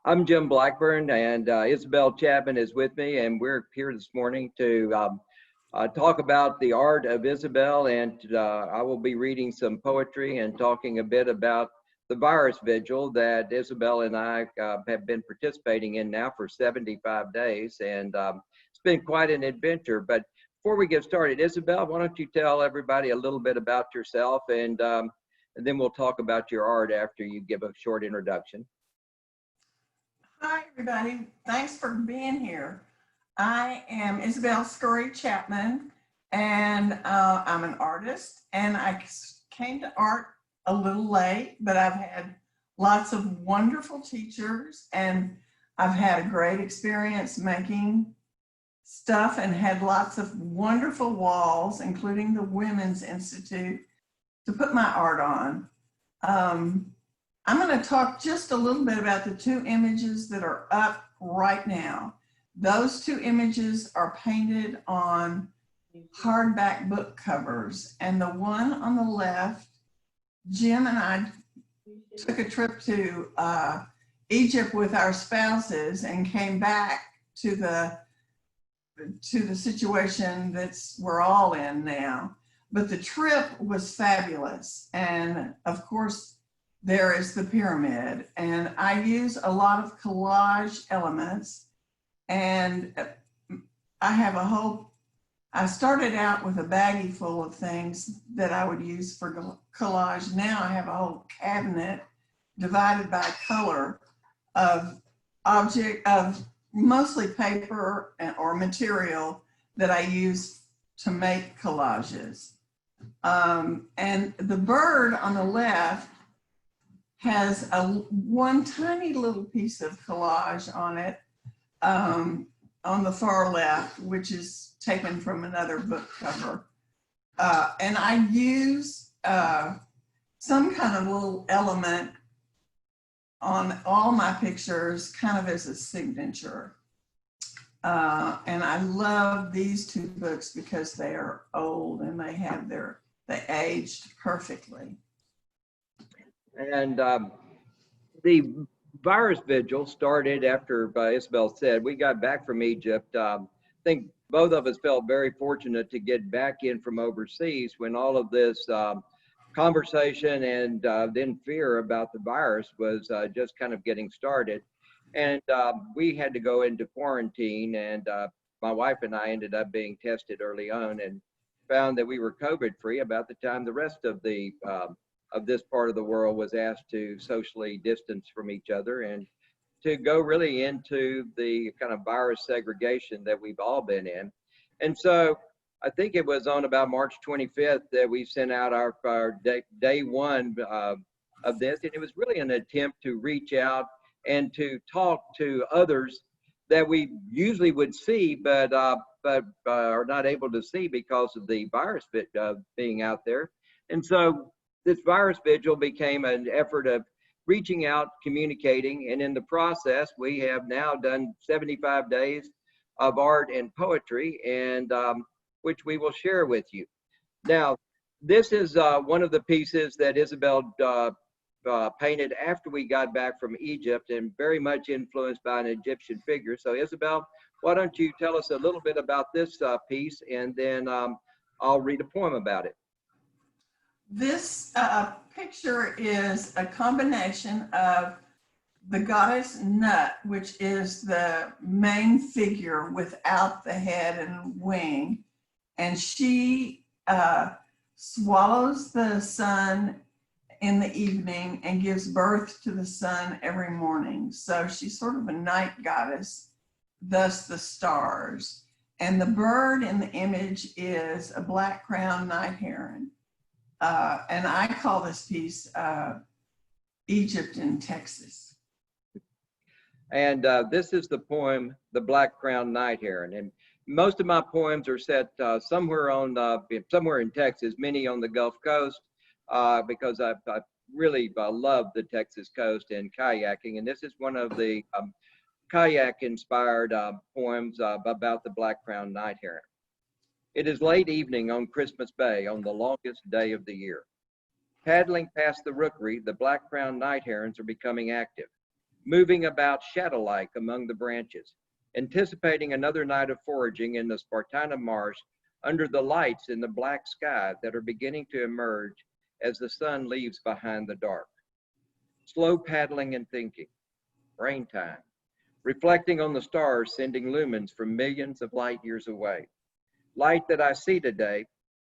I'm Jim Blackburn, and Isabelle Chapman is with me, and we're here this morning to talk about the art of Isabelle, and I will be reading some poetry and talking a bit about the virus vigil that Isabelle and I have been participating in now for 75 days, and it's been quite an adventure. But before we get started, Isabelle, why don't you tell everybody a little bit about yourself, and then we'll talk about your art after you give a short introduction. Hi, everybody. Thanks for being here. I am Isabelle Chapman, and I'm an artist. And I came to art a little late, but I've had lots of wonderful teachers, and I've had a great experience making stuff and had lots of wonderful walls, including the Women's Institute, to put my art on. I'm going to talk just a little bit about the two images that are up right now. Those two images are painted on hardback book covers. And the one on the left, Jim and I took a trip to Egypt with our spouses and came back to the situation we're all in now. But the trip was fabulous. And of course, there is the pyramid, and I use a lot of collage elements, and I started out with a baggie full of things that I would use for collage. Now I have a whole cabinet divided by color of mostly paper or material that I use to make collages. And the bird on the left has one tiny little piece of collage on it on the far left, which is taken from another book cover. And I use some kind of little element on all my pictures, kind of as a signature. And I love these two books because they are old and they aged perfectly. And the virus vigil started after Isabelle said we got back from Egypt. I think both of us felt very fortunate to get back in from overseas when all of this conversation and then fear about the virus was just kind of getting started. And we had to go into quarantine, and my wife and I ended up being tested early on and found that we were COVID free about the time the rest of this part of the world was asked to socially distance from each other and to go really into the kind of virus segregation that we've all been in. And so I think it was on about March 25th that we sent out our day one of this. And it was really an attempt to reach out and to talk to others that we usually would see, but are not able to see because of the virus being out there. And so this virus vigil became an effort of reaching out, communicating, and in the process, we have now done 75 days of art and poetry, and which we will share with you. Now, this is one of the pieces that Isabelle painted after we got back from Egypt, and very much influenced by an Egyptian figure. So, Isabelle, why don't you tell us a little bit about this piece, and then I'll read a poem about it. This picture is a combination of the goddess Nut, which is the main figure without the head and wing, and she swallows the sun in the evening and gives birth to the sun every morning. So she's sort of a night goddess, thus the stars. And the bird in the image is a black-crowned night heron. And I call this piece Egypt in Texas. And this is the poem, The Black-Crowned Night Heron. And most of my poems are set somewhere in Texas, many on the Gulf Coast, because I really love the Texas coast and kayaking. And this is one of the kayak-inspired poems about the black-crowned night heron. It is late evening on Christmas Bay on the longest day of the year. Paddling past the rookery, the black-crowned night herons are becoming active. moving about shadow-like among the branches, anticipating another night of foraging in the Spartina marsh under the lights in the black sky that are beginning to emerge as the sun leaves behind the dark. Slow paddling and thinking, rain time, reflecting on the stars sending lumens from millions of light years away. Light that I see today,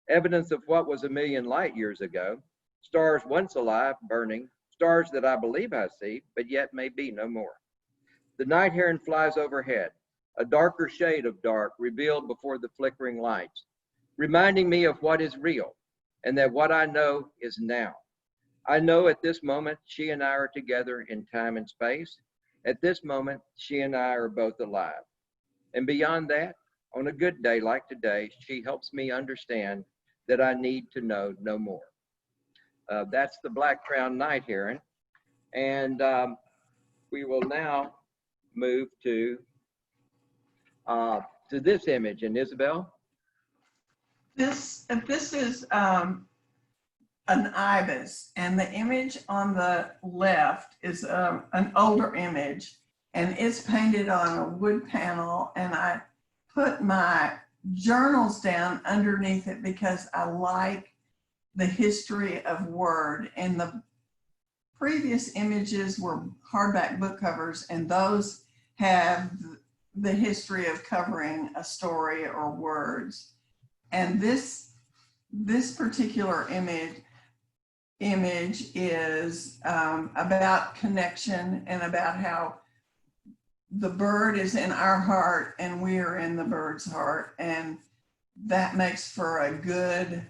evidence of what was a million light years ago, stars once alive, burning, stars that I believe I see, but yet may be no more. The night heron flies overhead, a darker shade of dark revealed before the flickering lights, reminding me of what is real and that what I know is now. I know at this moment she and I are together in time and space. At this moment, she and I are both alive. And beyond that, on a good day like today, she helps me understand that I need to know no more. That's the black-crowned night heron. And we will now move to this image. And Isabel? This is an ibis, and the image on the left is an older image, and it's painted on a wood panel, and I put my journals down underneath it because I like the history of word. And the previous images were hardback book covers, and those have the history of covering a story or words. And this particular image is about connection and about how the bird is in our heart and we are in the bird's heart. And that makes for a good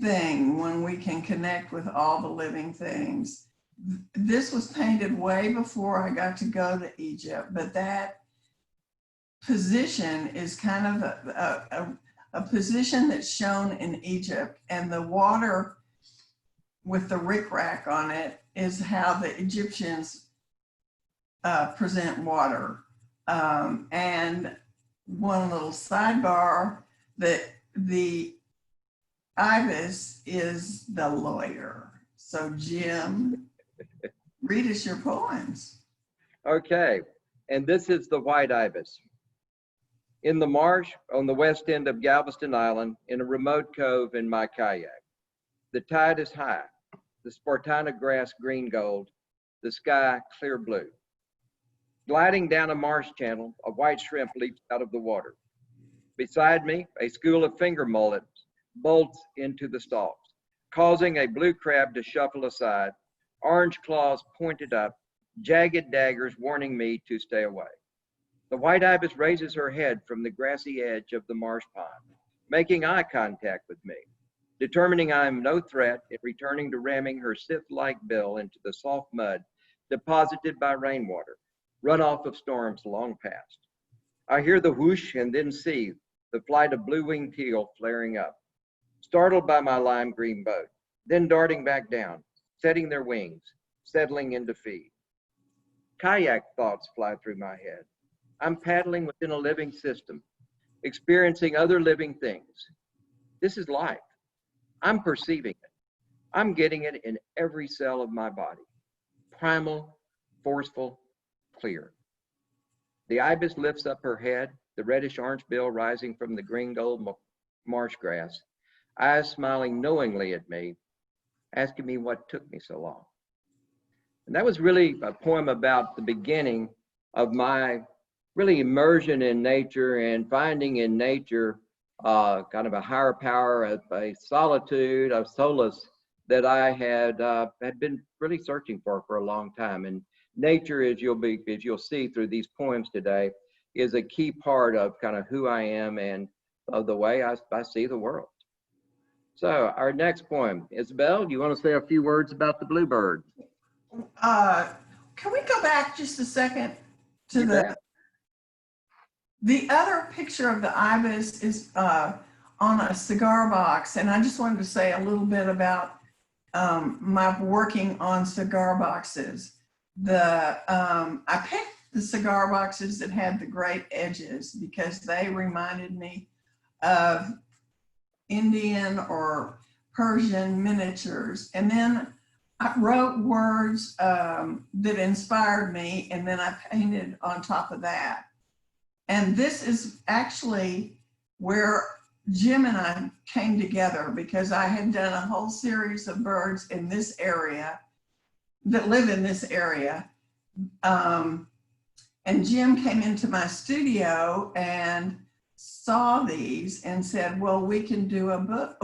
thing when we can connect with all the living things. This was painted way before I got to go to Egypt, but that position is kind of a position that's shown in Egypt, and the water with the rickrack on it is how the Egyptians present water. And one little sidebar, that the ibis is the lawyer. So Jim, read us your poems. Okay, and this is the white ibis. In the marsh on the west end of Galveston Island, in a remote cove in my kayak. The tide is high, the Spartina grass green gold, the sky clear blue. Gliding down a marsh channel, a white shrimp leaps out of the water. Beside me, a school of finger mullets bolts into the stalks, causing a blue crab to shuffle aside, orange claws pointed up, jagged daggers warning me to stay away. The white ibis raises her head from the grassy edge of the marsh pond, making eye contact with me, determining I am no threat in returning to ramming her scythe-like bill into the soft mud deposited by rainwater, runoff of storms long past. I hear the whoosh and then see the flight of blue-winged teal flaring up, startled by my lime green boat, then darting back down, setting their wings, settling into feed. Kayak thoughts fly through my head. I'm paddling within a living system, experiencing other living things. This is life. I'm perceiving it. I'm getting it in every cell of my body. Primal, forceful, clear. The ibis lifts up her head, the reddish-orange bill rising from the green-gold marsh grass, eyes smiling knowingly at me, asking me what took me so long. And that was really a poem about the beginning of my really immersion in nature and finding in nature kind of a higher power, a solitude, a solace that I had been really searching for a long time. And nature, as you'll see through these poems today, is a key part of kind of who I am and of the way I see the world. So our next poem, Isabel, do you want to say a few words about the bluebird? Can we go back just a second to the other picture of the ibis is on a cigar box, and I just wanted to say a little bit about my working on cigar boxes. I picked the cigar boxes that had the great edges because they reminded me of Indian or Persian miniatures. And then I wrote words that inspired me, and then I painted on top of that. And this is actually where Jim and I came together, because I had done a whole series of birds in this area that live in this area. And Jim came into my studio and saw these and said, well, we can do a book.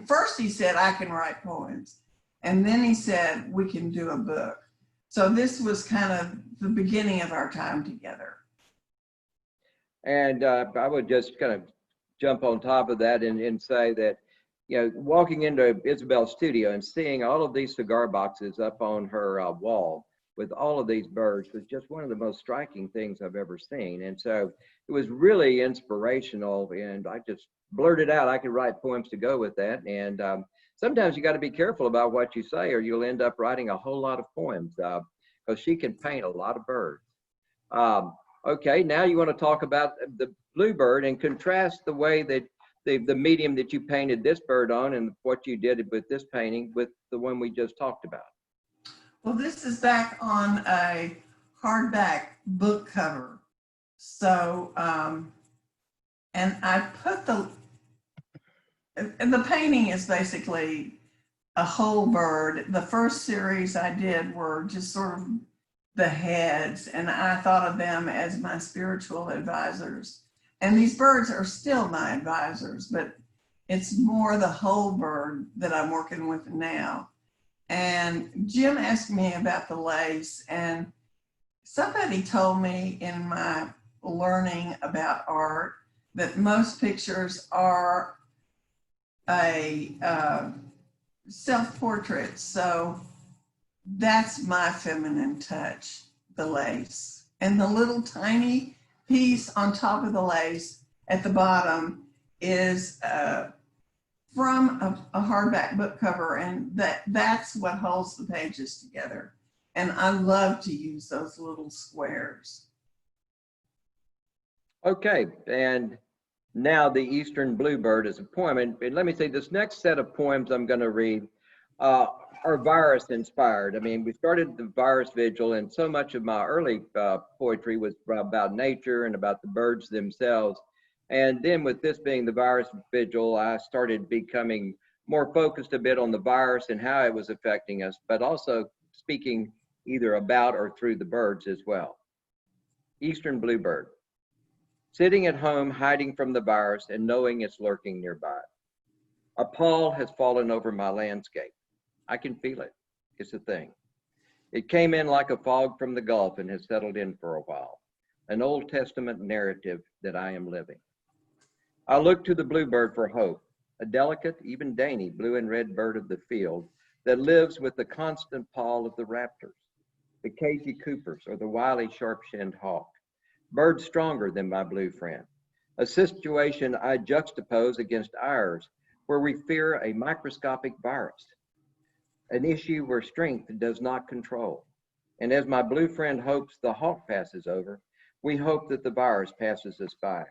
First he said, I can write poems. And then he said, we can do a book. So this was kind of the beginning of our time together. And I would just kind of jump on top of that and say that, you know, walking into Isabelle's studio and seeing all of these cigar boxes up on her wall with all of these birds was just one of the most striking things I've ever seen. And so it was really inspirational, and I just blurted out I could write poems to go with that. And sometimes you got to be careful about what you say, or you'll end up writing a whole lot of poems, because she can paint a lot of birds. Okay, now you want to talk about the bluebird and contrast the way that the medium that you painted this bird on and what you did with this painting with the one we just talked about. Well, this is back on a hardback book cover. So, and I put and the painting is basically a whole bird. The first series I did were just sort of the heads, and I thought of them as my spiritual advisors. And these birds are still my advisors, but it's more the whole bird that I'm working with now. And Jim asked me about the lace, and somebody told me in my learning about art that most pictures are a self-portrait. So that's my feminine touch, the lace. And the little tiny piece on top of the lace at the bottom is from a hardback book cover, and that's what holds the pages together. And I love to use those little squares. Okay, and now the Eastern Bluebird is a poem. And let me say, this next set of poems I'm going to read are virus inspired. I mean, we started the virus vigil, and so much of my early poetry was about nature and about the birds themselves. And then with this being the virus vigil, I started becoming more focused a bit on the virus and how it was affecting us, but also speaking either about or through the birds as well. Eastern Bluebird. Sitting at home, hiding from the virus and knowing it's lurking nearby. A pall has fallen over my landscape. I can feel it. It's a thing. It came in like a fog from the Gulf and has settled in for a while. An Old Testament narrative that I am living. I look to the bluebird for hope, a delicate, even dainty blue and red bird of the field that lives with the constant pall of the raptors, the cagey coopers, or the wily sharp-shinned hawk. Birds stronger than my blue friend, a situation I juxtapose against ours, where we fear a microscopic virus, an issue where strength does not control. And as my blue friend hopes the hawk passes over, we hope that the virus passes us by.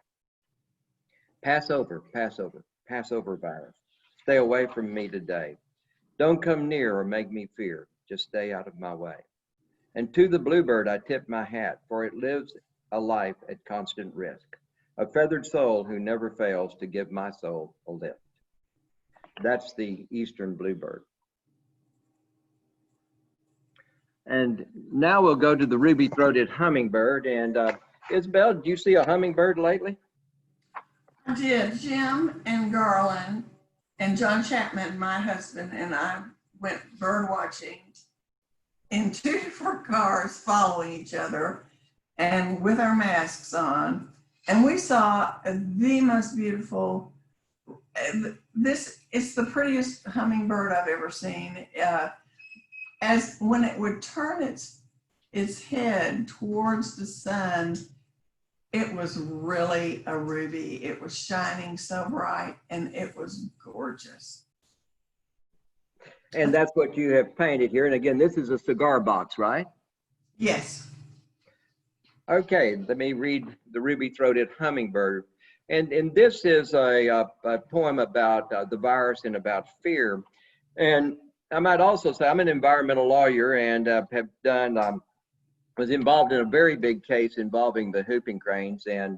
Pass over, pass over, pass over, virus. Stay away from me today. Don't come near or make me fear. Just stay out of my way. And to the bluebird I tip my hat, for it lives a life at constant risk, a feathered soul who never fails to give my soul a lift. That's the Eastern Bluebird. And now we'll go to the ruby-throated hummingbird. And Isabelle, did you see a hummingbird lately? I did. Jim and Garland and John Chapman, my husband, and I went bird watching in 2 different cars following each other and with our masks on. And we saw the most beautiful, it's the prettiest hummingbird I've ever seen. As when it would turn its head towards the sun, it was really a ruby. It was shining so bright, and it was gorgeous. And that's what you have painted here. And again, this is a cigar box, right? Yes. Okay, let me read the ruby-throated hummingbird. And this is a poem about the virus and about fear. And I might also say I'm an environmental lawyer and have done, was involved in a very big case involving the whooping cranes. And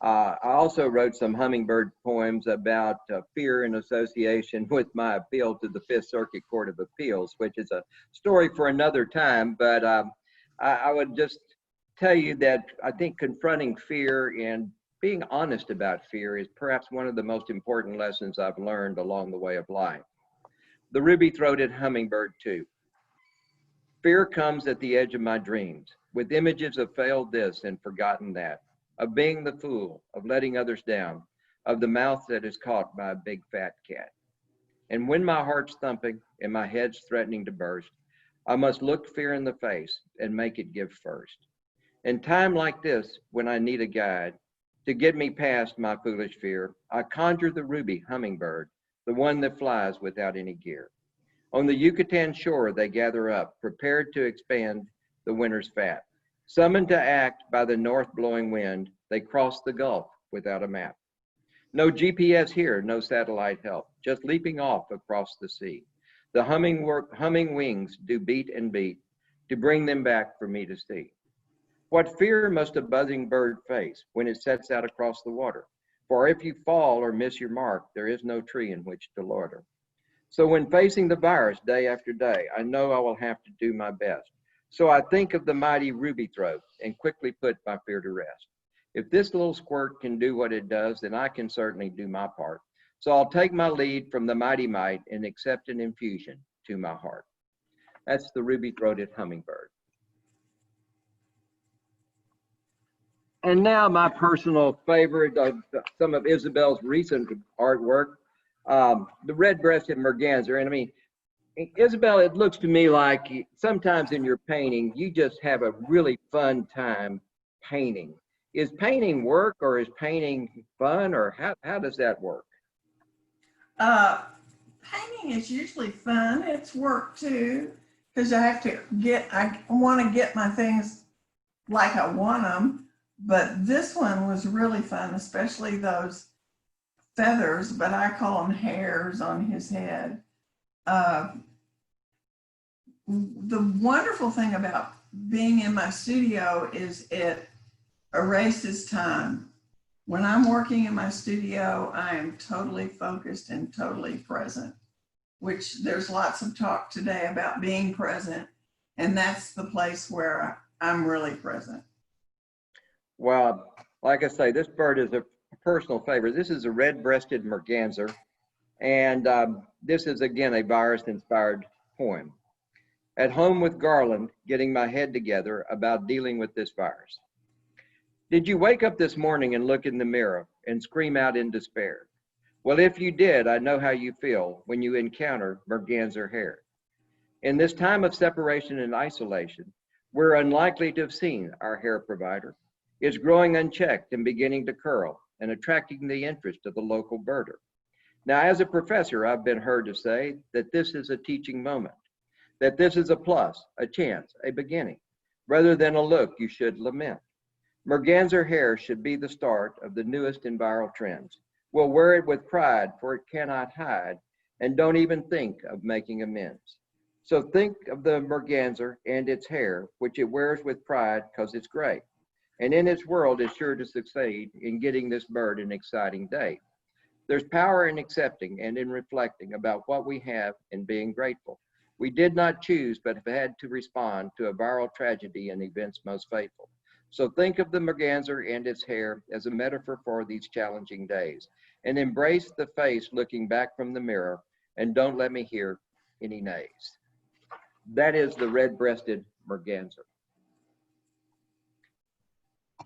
I also wrote some hummingbird poems about fear in association with my appeal to the Fifth Circuit Court of Appeals, which is a story for another time. But I would just tell you that I think confronting fear and being honest about fear is perhaps one of the most important lessons I've learned along the way of life. The ruby-throated hummingbird, too. Fear comes at the edge of my dreams, with images of failed this and forgotten that, of being the fool, of letting others down, of the mouth that is caught by a big fat cat. And when my heart's thumping and my head's threatening to burst, I must look fear in the face and make it give first. In time like this, when I need a guide, to get me past my foolish fear, I conjure the ruby hummingbird, the one that flies without any gear. On the Yucatan shore they gather up, prepared to expand the winter's fat. Summoned to act by the north blowing wind, they cross the Gulf without a map. No GPS here, no satellite help, just leaping off across the sea. The humming wings do beat and beat to bring them back for me to see. What fear must a buzzing bird face when it sets out across the water? For if you fall or miss your mark, there is no tree in which to loiter. So when facing the virus day after day, I know I will have to do my best. So I think of the mighty ruby throat and quickly put my fear to rest. If this little squirt can do what it does, then I can certainly do my part. So I'll take my lead from the mighty might and accept an infusion to my heart. That's the ruby-throated hummingbird. And now my personal favorite of some of Isabelle's recent artwork, the red-breasted merganser. And I mean, Isabelle, it looks to me like sometimes in your painting, you just have a really fun time painting. Is painting work or is painting fun, or how does that work? Painting is usually fun. It's work too, because I want to get my things like I want them. But this one was really fun, especially those feathers, but I call them hairs on his head. The wonderful thing about being in my studio is it erases time. When I'm working in my studio, I am totally focused and totally present, which there's lots of talk today about being present, and that's the place where I'm really present. Well, like I say, this bird is a personal favorite. This is a red-breasted merganser, and this is again a virus-inspired poem. At home with Garland, getting my head together about dealing with this virus. Did you wake up this morning and look in the mirror and scream out in despair? Well, if you did, I know how you feel when you encounter merganser hair. In this time of separation and isolation, we're unlikely to have seen our hair provider. It's growing unchecked and beginning to curl and attracting the interest of the local birder. Now, as a professor, I've been heard to say that this is a teaching moment, that this is a plus, a chance, a beginning, rather than a look you should lament. Merganser hair should be the start of the newest in viral trends. We'll wear it with pride, for it cannot hide, and don't even think of making amends. So think of the merganser and its hair, which it wears with pride because it's great, and in its world is sure to succeed in getting this bird an exciting day. There's power in accepting and in reflecting about what we have and being grateful. We did not choose, but have had to respond to a viral tragedy and events most fateful. So think of the merganser and its hair as a metaphor for these challenging days, and embrace the face looking back from the mirror, and don't let me hear any nays. That is the red-breasted merganser.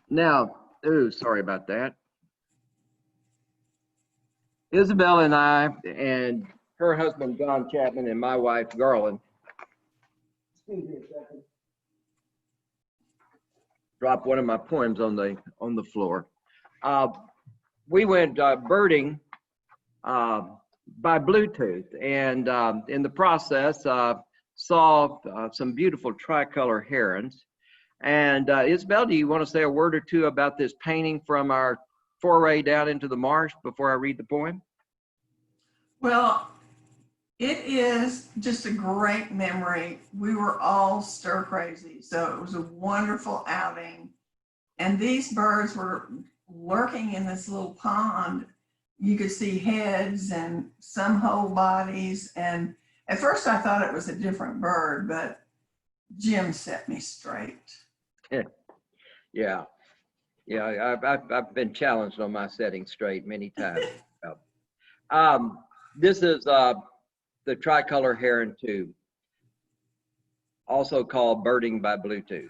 Now, sorry about that. Isabelle and I and her husband, John Chapman, and my wife, Garland, excuse me a second, dropped one of my poems on the floor. We went birding by Bluetooth, and in the process, saw some beautiful tricolor herons. And Isabelle, do you want to say a word or two about this painting from our foray down into the marsh before I read the poem? Well, It is just a great memory. We were all stir crazy, so it was a wonderful outing. And these birds were lurking in this little pond. You could see heads and some whole bodies. And at first I thought it was a different bird, but Jim set me straight. Yeah, yeah, I've been challenged on my setting straight many times. This is the tricolor heron tube, also called birding by Bluetooth.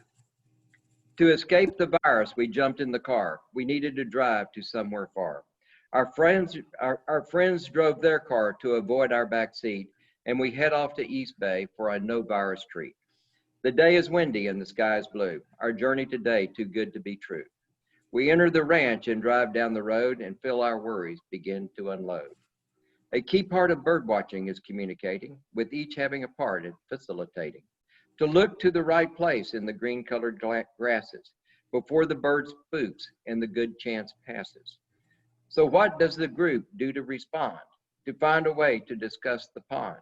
To escape the virus, we jumped in the car. We needed to drive to somewhere far. Our friends drove their car to avoid our back seat, and we head off to East Bay for a no virus treat. The day is windy and the sky is blue. Our journey today too good to be true. We enter the ranch and drive down the road and feel our worries begin to unload. A key part of birdwatching is communicating, with each having a part in facilitating. To look to the right place in the green colored grasses before the bird spooks and the good chance passes. So what does the group do to respond? To find a way to discuss the pond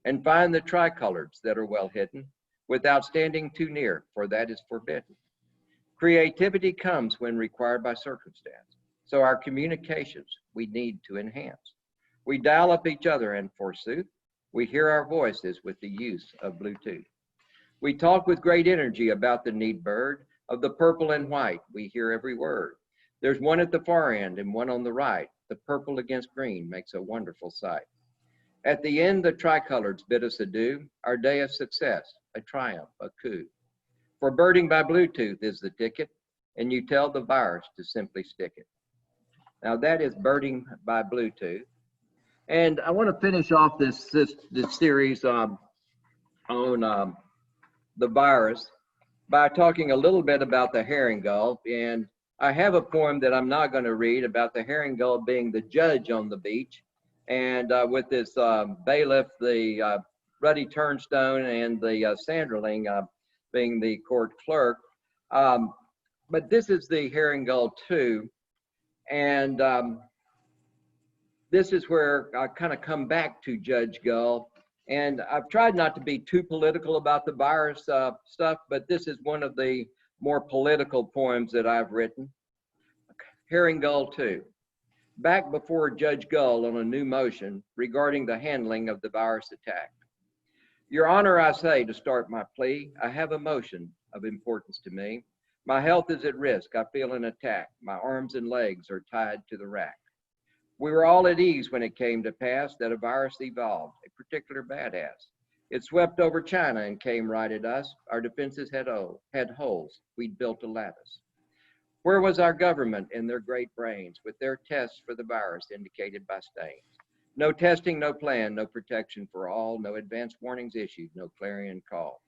and find the tricolors that are well hidden without standing too near, for that is forbidden. Creativity comes when required by circumstance. So our communications we need to enhance. We dial up each other and forsooth, we hear our voices with the use of Bluetooth. We talk with great energy about the neat bird of the purple and white. We hear every word. There's one at the far end and one on the right. The purple against green makes a wonderful sight. At the end, the tricolors bid us adieu, our day of success, a triumph, a coup. For birding by Bluetooth is the ticket, and you tell the virus to simply stick it. Now that is birding by Bluetooth. And I want to finish off this series on the virus by talking a little bit about the herring gull. And I have a poem that I'm not going to read about the herring gull being the judge on the beach, and with this bailiff, the ruddy turnstone, and the sanderling being the court clerk. But this is the herring gull too, and this is where I kind of come back to Judge Gull. And I've tried not to be too political about the virus stuff, but this is one of the more political poems that I've written. Herring Gull 2. Back before Judge Gull on a new motion regarding the handling of the virus attack. Your Honor, I say to start my plea, I have a motion of importance to me. My health is at risk. I feel an attack. My arms and legs are tied to the rack. We were all at ease when it came to pass that a virus evolved, a particular badass. It swept over China and came right at us. Our defenses had holes. We'd built a lattice. Where was our government and their great brains with their tests for the virus indicated by stains? No testing, no plan, no protection for all, no advance warnings issued, no clarion call.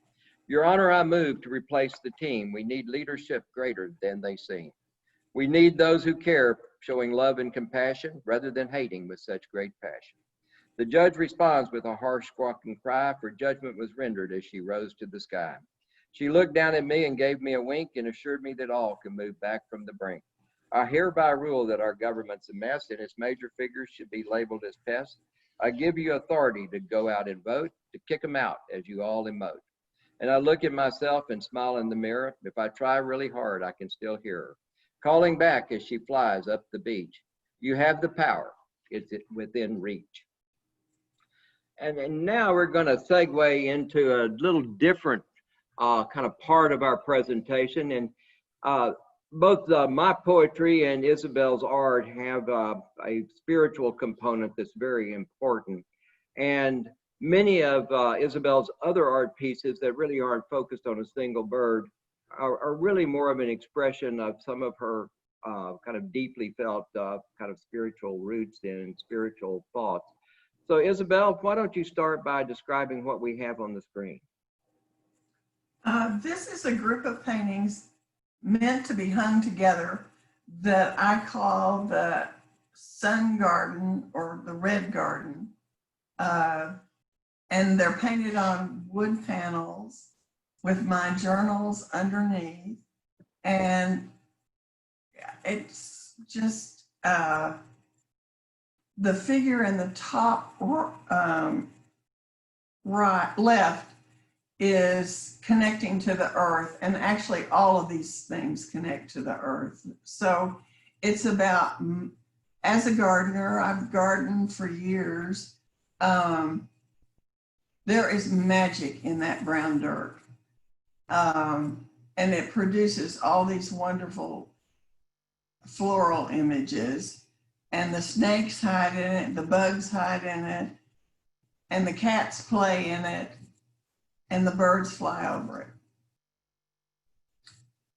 Your Honor, I move to replace the team. We need leadership greater than they seem. We need those who care, showing love and compassion rather than hating with such great passion. The judge responds with a harsh squawking cry, for judgment was rendered as she rose to the sky. She looked down at me and gave me a wink and assured me that all can move back from the brink. I hereby rule that our government's a mess and its major figures should be labeled as pests. I give you authority to go out and vote, to kick them out as you all emote. And I look at myself and smile in the mirror. If I try really hard, I can still hear her calling back as she flies up the beach. You have the power. It's within reach. And now we're going to segue into a little different kind of part of our presentation. And both my poetry and Isabelle's art have a spiritual component that's very important. And many of Isabelle's other art pieces that really aren't focused on a single bird are really more of an expression of some of her kind of deeply felt kind of spiritual roots and spiritual thoughts. So Isabelle, why don't you start by describing what we have on the screen? This is a group of paintings meant to be hung together that I call the Sun Garden or the Red Garden. And they're painted on wood panels with my journals underneath. And it's just the figure in the top left is connecting to the earth, and actually all of these things connect to the earth. So it's about, as a gardener, I've gardened for years. There is magic in that brown dirt. And it produces all these wonderful floral images, and the snakes hide in it, the bugs hide in it, and the cats play in it, and the birds fly over it.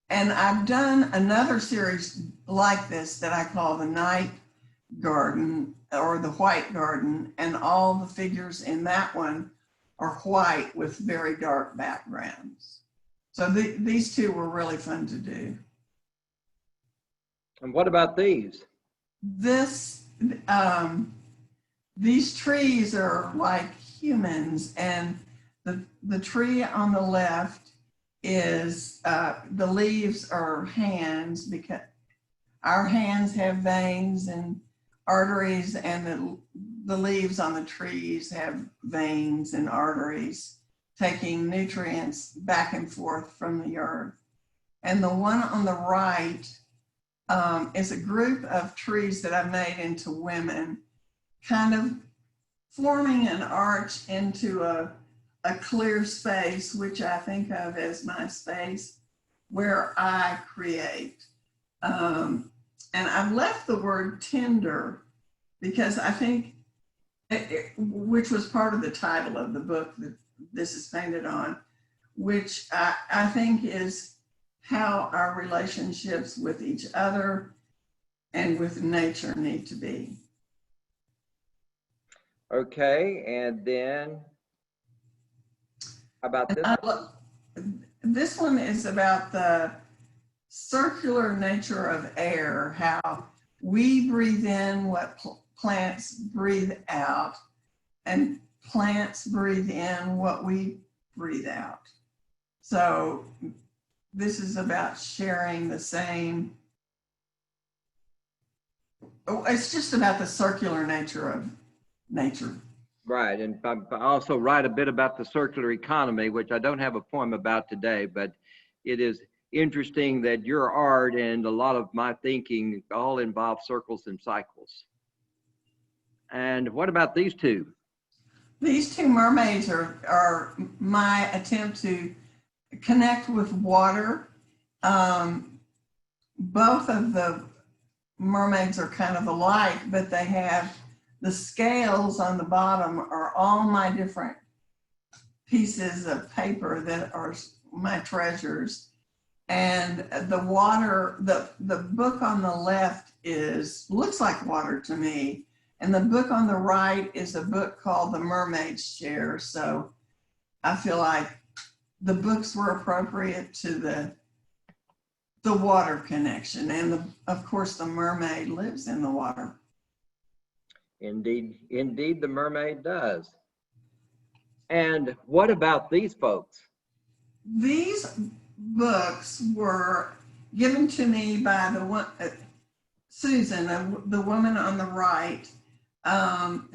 And I've done another series like this that I call the Night Garden or the White Garden, and all the figures in that one are white with very dark backgrounds. So these two were really fun to do. And what about these? These trees are like humans, and the tree on the left is, the leaves are hands, because our hands have veins and arteries, and the leaves on the trees have veins and arteries taking nutrients back and forth from the earth. And the one on the right is a group of trees that I've made into women, kind of forming an arch into a clear space, which I think of as my space where I create. And I've left the word tender because I think, which was part of the title of the book that this is painted on, which I think is how our relationships with each other and with nature need to be. Okay, and then how about this? This one is about the circular nature of air, how we breathe in what plants breathe out, and plants breathe in what we breathe out. So this is about sharing the same, it's just about the circular nature of nature. Right, and I also write a bit about the circular economy, which I don't have a poem about today, but it is interesting that your art and a lot of my thinking all involve circles and cycles. And what about these two? These two mermaids are my attempt to connect with water. Both of the mermaids are kind of alike, but they have the scales on the bottom are all my different pieces of paper that are my treasures. And the water, the book on the left looks like water to me. And the book on the right is a book called The Mermaid's Chair. So I feel like the books were appropriate to the water connection. And of course, the mermaid lives in the water. Indeed, indeed, the mermaid does. And what about these folks? These books were given to me by the one, Susan, the woman on the right,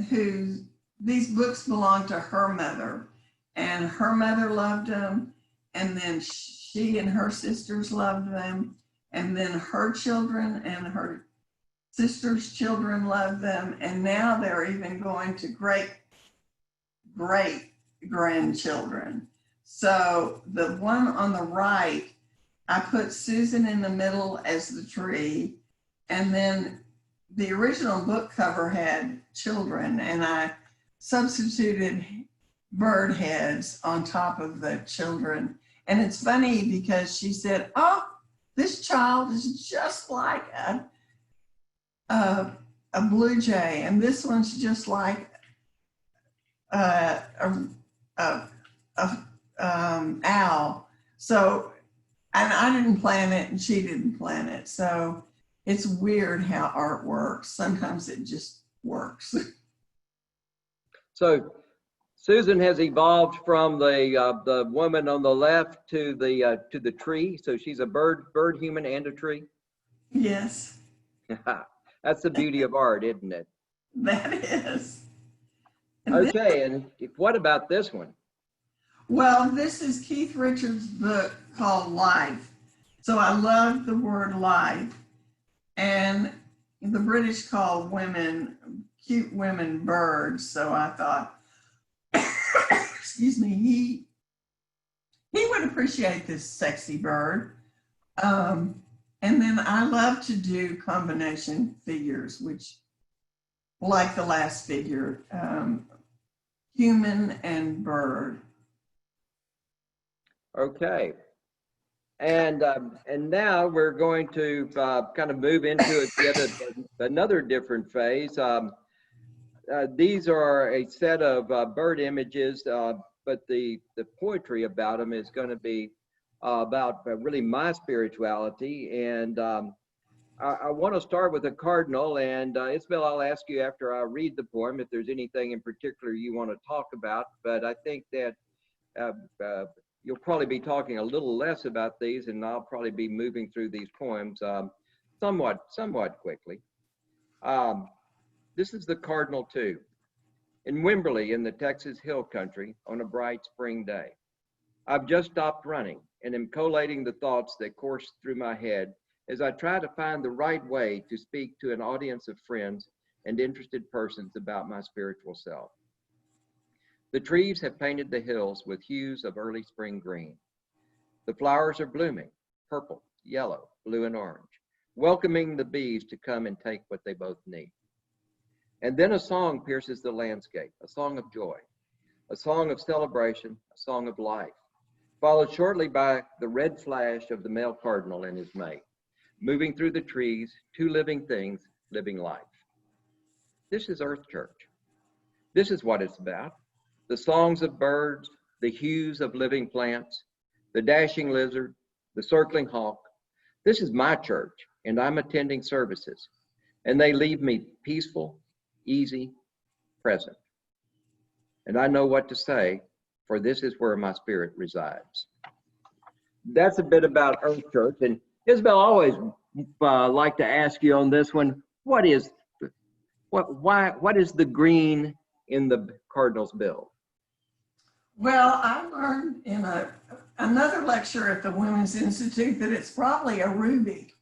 who these books belong to her mother, and her mother loved them, and then she and her sisters loved them, and then her children and her sisters' children loved them, and now they're even going to great grandchildren. So the one on the right, I put Susan in the middle as the tree, and then the original book cover had children, and I substituted bird heads on top of the children. And it's funny because she said, "Oh, this child is just like a blue jay, and this one's just like owl." So, and I didn't plan it, and she didn't plan it. So it's weird how art works. Sometimes it just works. So Susan has evolved from the woman on the left to the tree. So she's a bird human, and a tree. Yes. That's the beauty of art, isn't it? That is. And Okay, and what about this one? well, this is Keith Richards' book called Life. So I love the word life. And the British call women, cute women, birds. So I thought, excuse me, he would appreciate this sexy bird. And then I love to do combination figures, which, like the last figure, human and bird. Okay. And now we're going to kind of move into another different phase. These are a set of bird images, but the poetry about them is going to be about really my spirituality. And I want to start with a cardinal. And Isabelle, I'll ask you after I read the poem if there's anything in particular you want to talk about. But I think that you'll probably be talking a little less about these, and I'll probably be moving through these poems somewhat quickly. This is the Cardinal 2. In Wimberley in the Texas Hill Country on a bright spring day. I've just stopped running and am collating the thoughts that course through my head as I try to find the right way to speak to an audience of friends and interested persons about my spiritual self. The trees have painted the hills with hues of early spring green. The flowers are blooming, purple, yellow, blue, and orange, welcoming the bees to come and take what they both need. And then a song pierces the landscape, a song of joy, a song of celebration, a song of life, followed shortly by the red flash of the male cardinal and his mate, moving through the trees, two living things, living life. This is Earth Church. This is what it's about. The songs of birds, the hues of living plants, the dashing lizard, the circling hawk. This is my church, and I'm attending services, and they leave me peaceful, easy, present. And I know what to say, for this is where my spirit resides. That's a bit about Earth Church. And Isabelle, I always like to ask you on this one, what is the green in the Cardinal's bill? Well, I learned in another lecture at the Women's Institute that it's probably a ruby.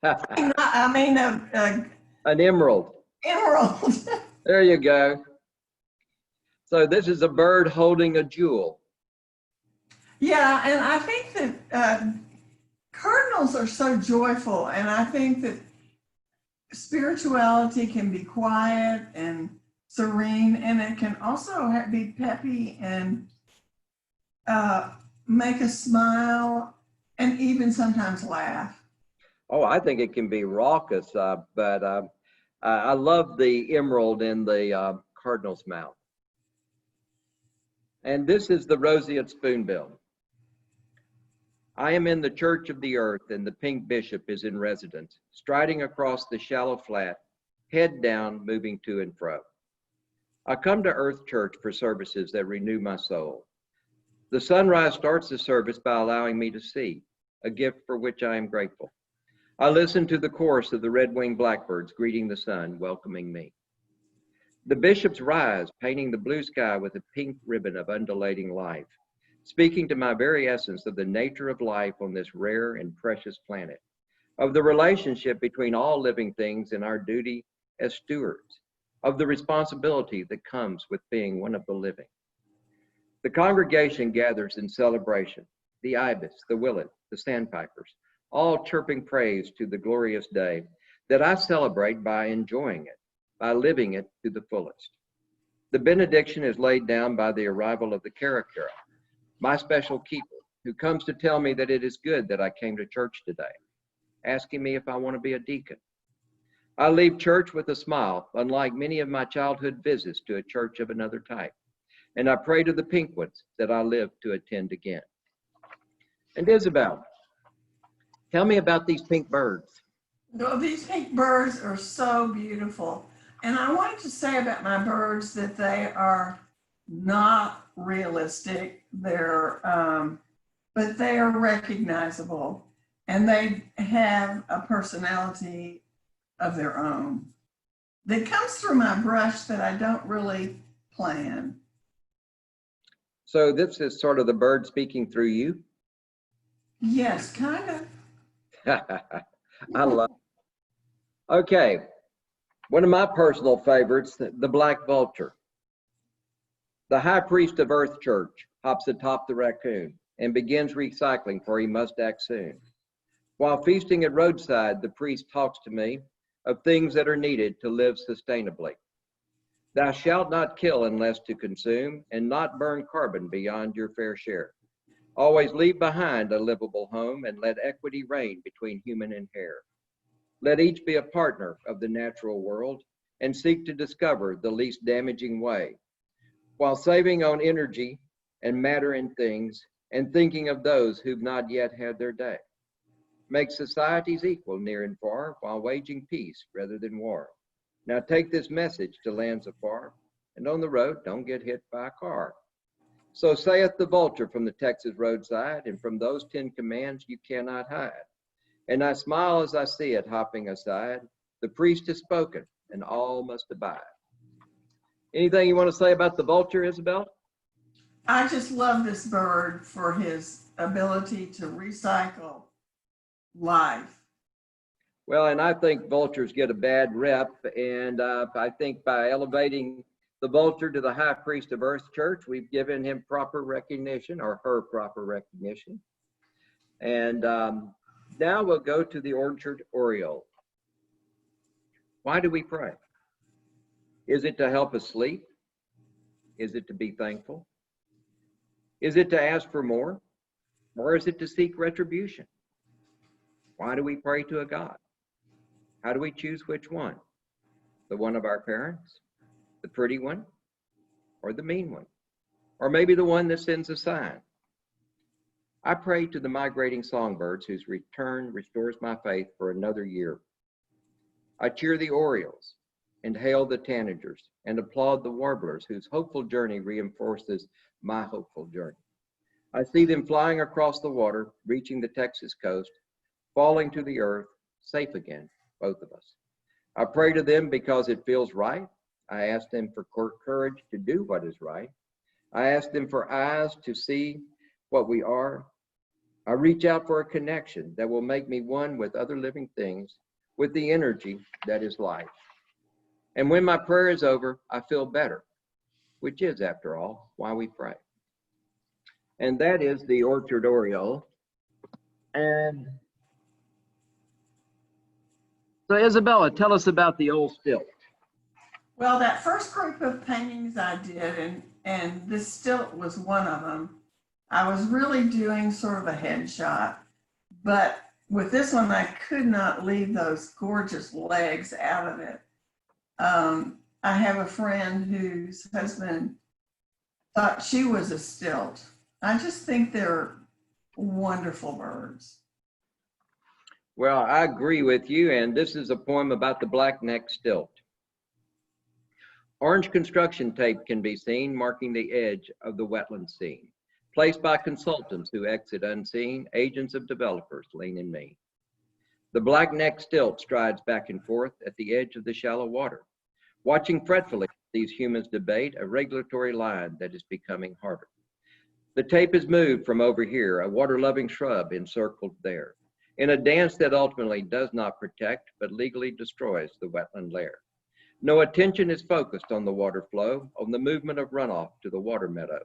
I mean, an emerald. Emerald. There you go. So this is a bird holding a jewel. Yeah, and I think that cardinals are so joyful, and I think that spirituality can be quiet and serene, and it can also be peppy and make us smile and even sometimes laugh. Oh, I think it can be raucous, but I love the emerald in the cardinal's mouth. And this is the roseate spoonbill. I am in the church of the earth, and the pink bishop is in residence, striding across the shallow flat, head down, moving to and fro. I come to Earth Church for services that renew my soul. The sunrise starts the service by allowing me to see, a gift for which I am grateful. I listen to the chorus of the red-winged blackbirds greeting the sun, welcoming me. The bishops rise, painting the blue sky with a pink ribbon of undulating life, speaking to my very essence of the nature of life on this rare and precious planet, of the relationship between all living things and our duty as stewards, of the responsibility that comes with being one of the living. The congregation gathers in celebration, the ibis, the willet, the sandpipers, all chirping praise to the glorious day that I celebrate by enjoying it, by living it to the fullest. The benediction is laid down by the arrival of the Karakara, my special keeper, who comes to tell me that it is good that I came to church today, asking me if I want to be a deacon. I leave church with a smile, unlike many of my childhood visits to a church of another type, and I pray to the pink ones that I live to attend again. And Isabelle, tell me about these pink birds. Well, these pink birds are so beautiful. And I wanted to say about my birds that they are not realistic. But they are recognizable, and they have a personality of their own that comes through my brush that I don't really plan. So this is sort of the bird speaking through you. Yes, kind of. I love it. Okay, one of my personal favorites, the black vulture. The high priest of Earth Church hops atop the raccoon and begins recycling, for he must act soon. While feasting at roadside, the priest talks to me of things that are needed to live sustainably. Thou shalt not kill unless to consume, and not burn carbon beyond your fair share. Always leave behind a livable home, and let equity reign between human and hare. Let each be a partner of the natural world, and seek to discover the least damaging way, while saving on energy and matter and things, and thinking of those who've not yet had their day. Make societies equal near and far, while waging peace rather than war. Now take this message to lands afar, and on the road don't get hit by a car. So saith the vulture from the Texas roadside, and from those 10 commands you cannot hide. And I smile as I see it hopping aside. The priest has spoken, and all must abide. Anything you want to say about the vulture, Isabelle? I just love this bird for his ability to recycle life. Well, and I think vultures get a bad rep, and I think by elevating the vulture to the high priest of Earth Church, we've given him proper recognition, or her proper recognition. And now we'll go to the orchard oriole. Why do we pray? Is it to help us sleep? Is it to be thankful? Is it to ask for more? Or is it to seek retribution? Why do we pray to a God? How do we choose which one? The one of our parents? The pretty one? Or the mean one? Or maybe the one that sends a sign? I pray to the migrating songbirds whose return restores my faith for another year. I cheer the orioles and hail the tanagers and applaud the warblers whose hopeful journey reinforces my hopeful journey. I see them flying across the water, reaching the Texas coast, falling to the earth, safe again, both of us. I pray to them because it feels right. I ask them for courage to do what is right. I ask them for eyes to see what we are. I reach out for a connection that will make me one with other living things, with the energy that is life. And when my prayer is over, I feel better, which is, after all, why we pray. And that is the orchard oriole. And so, Isabella, tell us about the old stilt. Well, that first group of paintings I did, and this stilt was one of them, I was really doing sort of a headshot, but with this one, I could not leave those gorgeous legs out of it. I have a friend whose husband thought she was a stilt. I just think they're wonderful birds. Well, I agree with you, and this is a poem about the black-necked stilt. Orange construction tape can be seen marking the edge of the wetland scene, placed by consultants who exit unseen, agents of developers lean and mean. The black-necked stilt strides back and forth at the edge of the shallow water, watching fretfully these humans debate a regulatory line that is becoming harder. The tape is moved from over here, a water-loving shrub encircled there, in a dance that ultimately does not protect but legally destroys the wetland layer. No attention is focused on the water flow, on the movement of runoff to the water meadow.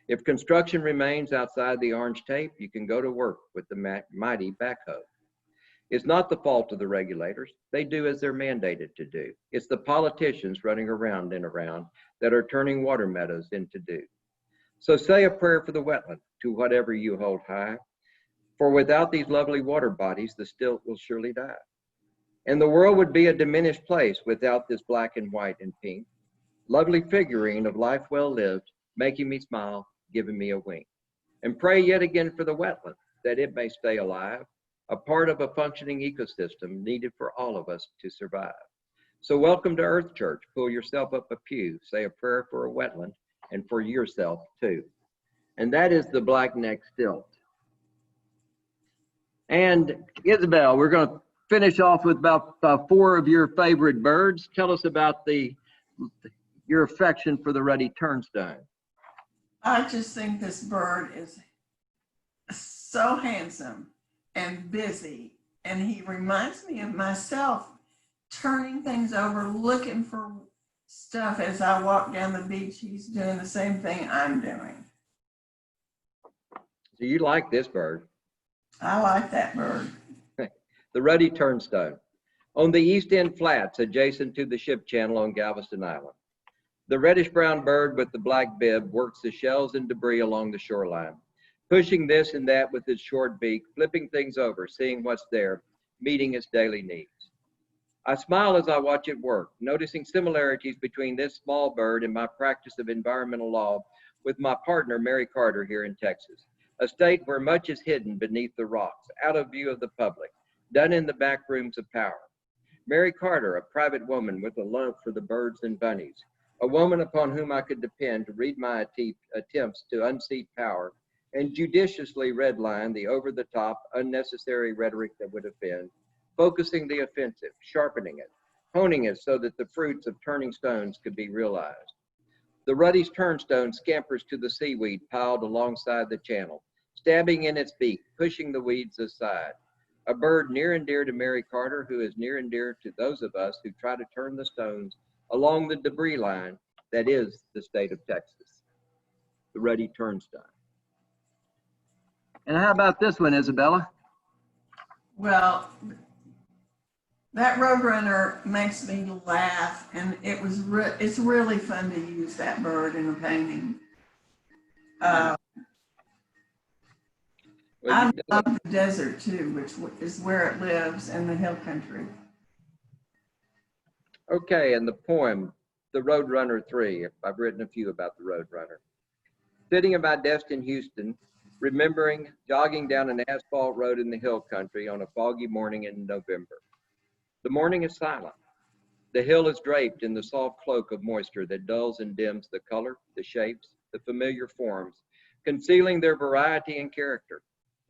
If construction remains outside the orange tape, you can go to work with the mighty backhoe. It's not the fault of the regulators. They do as they're mandated to do. It's the politicians running around and around that are turning water meadows into dew. So say a prayer for the wetland, to whatever you hold high, for without these lovely water bodies, the stilt will surely die. And the world would be a diminished place without this black and white and pink, lovely figurine of life well lived, making me smile, giving me a wink. And pray yet again for the wetland, that it may stay alive, a part of a functioning ecosystem needed for all of us to survive. So welcome to Earth Church. Pull yourself up a pew, say a prayer for a wetland and for yourself too. And that is the black-necked stilt. And Isabelle, we're going to finish off with about 4 of your favorite birds. Tell us about the your affection for the ruddy turnstone? I just think this bird is so handsome and busy, and he reminds me of myself, turning things over, looking for stuff as I walk down the beach. He's doing the same thing I'm doing. So you like this bird. I like that bird. The ruddy turnstone. On the east end flats adjacent to the ship channel on Galveston Island, the reddish-brown bird with the black bib works the shells and debris along the shoreline, pushing this and that with its short beak, flipping things over, seeing what's there, meeting its daily needs. I smile as I watch it work, noticing similarities between this small bird and my practice of environmental law with my partner, Mary Carter, here in Texas, a state where much is hidden beneath the rocks, out of view of the public, done in the back rooms of power. Mary Carter, a private woman with a love for the birds and bunnies, a woman upon whom I could depend to read my attempts to unseat power and judiciously redline the over-the-top, unnecessary rhetoric that would offend, focusing the offensive, sharpening it, honing it so that the fruits of turning stones could be realized. The ruddy turnstone scampers to the seaweed piled alongside the channel, stabbing in its beak, pushing the weeds aside. A bird near and dear to Mary Carter, who is near and dear to those of us who try to turn the stones along the debris line that is the state of Texas. The ruddy turnstone. And how about this one, Isabella? Well, that Roadrunner makes me laugh, and it's really fun to use that bird in a painting. I love the desert too, which is where it lives, in the hill country. Okay, and the poem, The Roadrunner 3. I've written a few about the Roadrunner. Sitting at my desk in Houston, remembering jogging down an asphalt road in the hill country on a foggy morning in November. The morning is silent. The hill is draped in the soft cloak of moisture that dulls and dims the color, the shapes, the familiar forms, concealing their variety and character,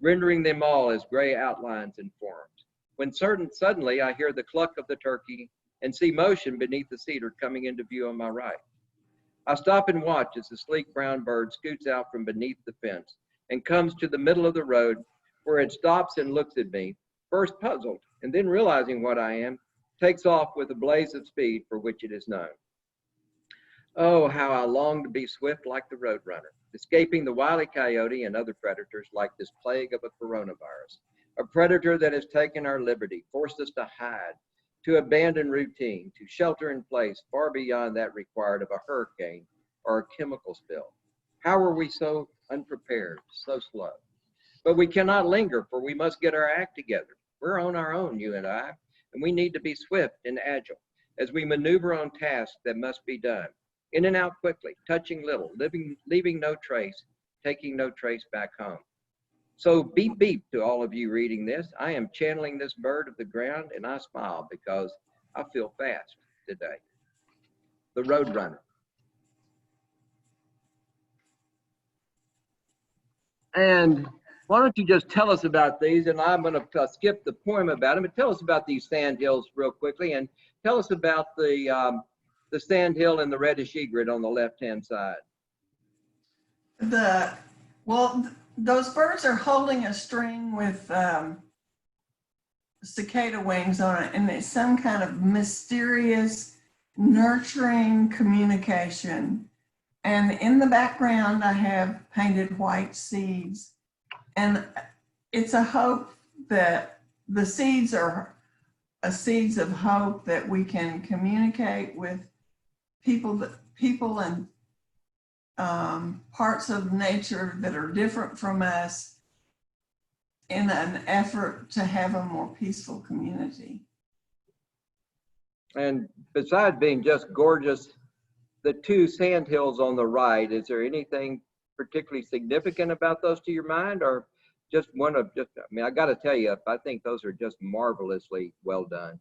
rendering them all as gray outlines and forms. When suddenly I hear the cluck of the turkey and see motion beneath the cedar coming into view on my right. I stop and watch as the sleek brown bird scoots out from beneath the fence and comes to the middle of the road, where it stops and looks at me, first puzzled, and then realizing what I am, takes off with a blaze of speed for which it is known. Oh, how I long to be swift like the Roadrunner, escaping the wily coyote and other predators like this plague of a coronavirus, a predator that has taken our liberty, forced us to hide, to abandon routine, to shelter in place far beyond that required of a hurricane or a chemical spill. How are we so unprepared, so slow? But we cannot linger, for we must get our act together. We're on our own, you and I, and we need to be swift and agile as we maneuver on tasks that must be done, in and out quickly, touching little, leaving no trace, taking no trace back home. So beep beep to all of you reading this. I am channeling this bird of the ground, and I smile because I feel fast today. The Roadrunner. And why don't you just tell us about these, and I'm going to skip the poem about them, but tell us about these sand hills real quickly, and tell us about the sand hill and the reddish egret on the left-hand side. Those birds are holding a string with cicada wings on it, and it's some kind of mysterious, nurturing communication. And in the background, I have painted white seeds. And it's a hope that the seeds are seeds of hope that we can communicate with people and parts of nature that are different from us in an effort to have a more peaceful community. And besides being just gorgeous, the two sand hills on the right, is there anything particularly significant about those to your mind, or just one of just, I mean, I got to tell you, I think those are just marvelously well done.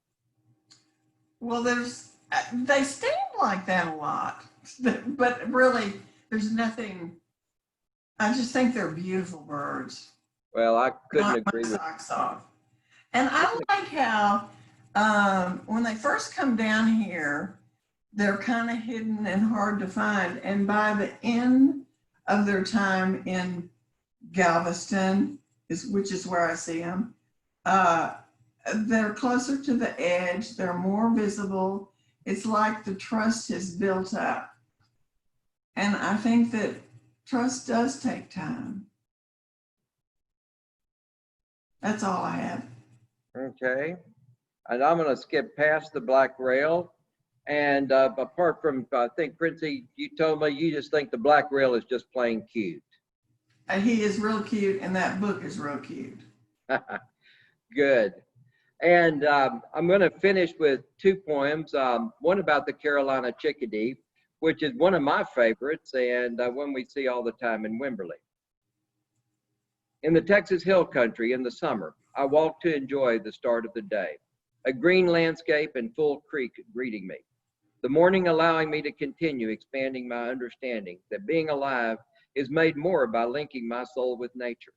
Well, they stand like that a lot, but really there's nothing, I just think they're beautiful birds. Well, I couldn't Not agree with socks off. And I like how when they first come down here, they're kind of hidden and hard to find. And by the end of their time in Galveston, which is where I see them, they're closer to the edge. They're more visible. It's like the trust has built up. And I think that trust does take time. That's all I have. Okay. And I'm going to skip past the black rail. And apart from, I think, Princey, you told me you just think the black rail is just plain cute. He is real cute, and that book is real cute. Good. And I'm going to finish with two poems, one about the Carolina chickadee, which is one of my favorites, and one we see all the time in Wimberley. In the Texas Hill Country in the summer, I walk to enjoy the start of the day, a green landscape and full creek greeting me. The morning allowing me to continue expanding my understanding that being alive is made more by linking my soul with nature,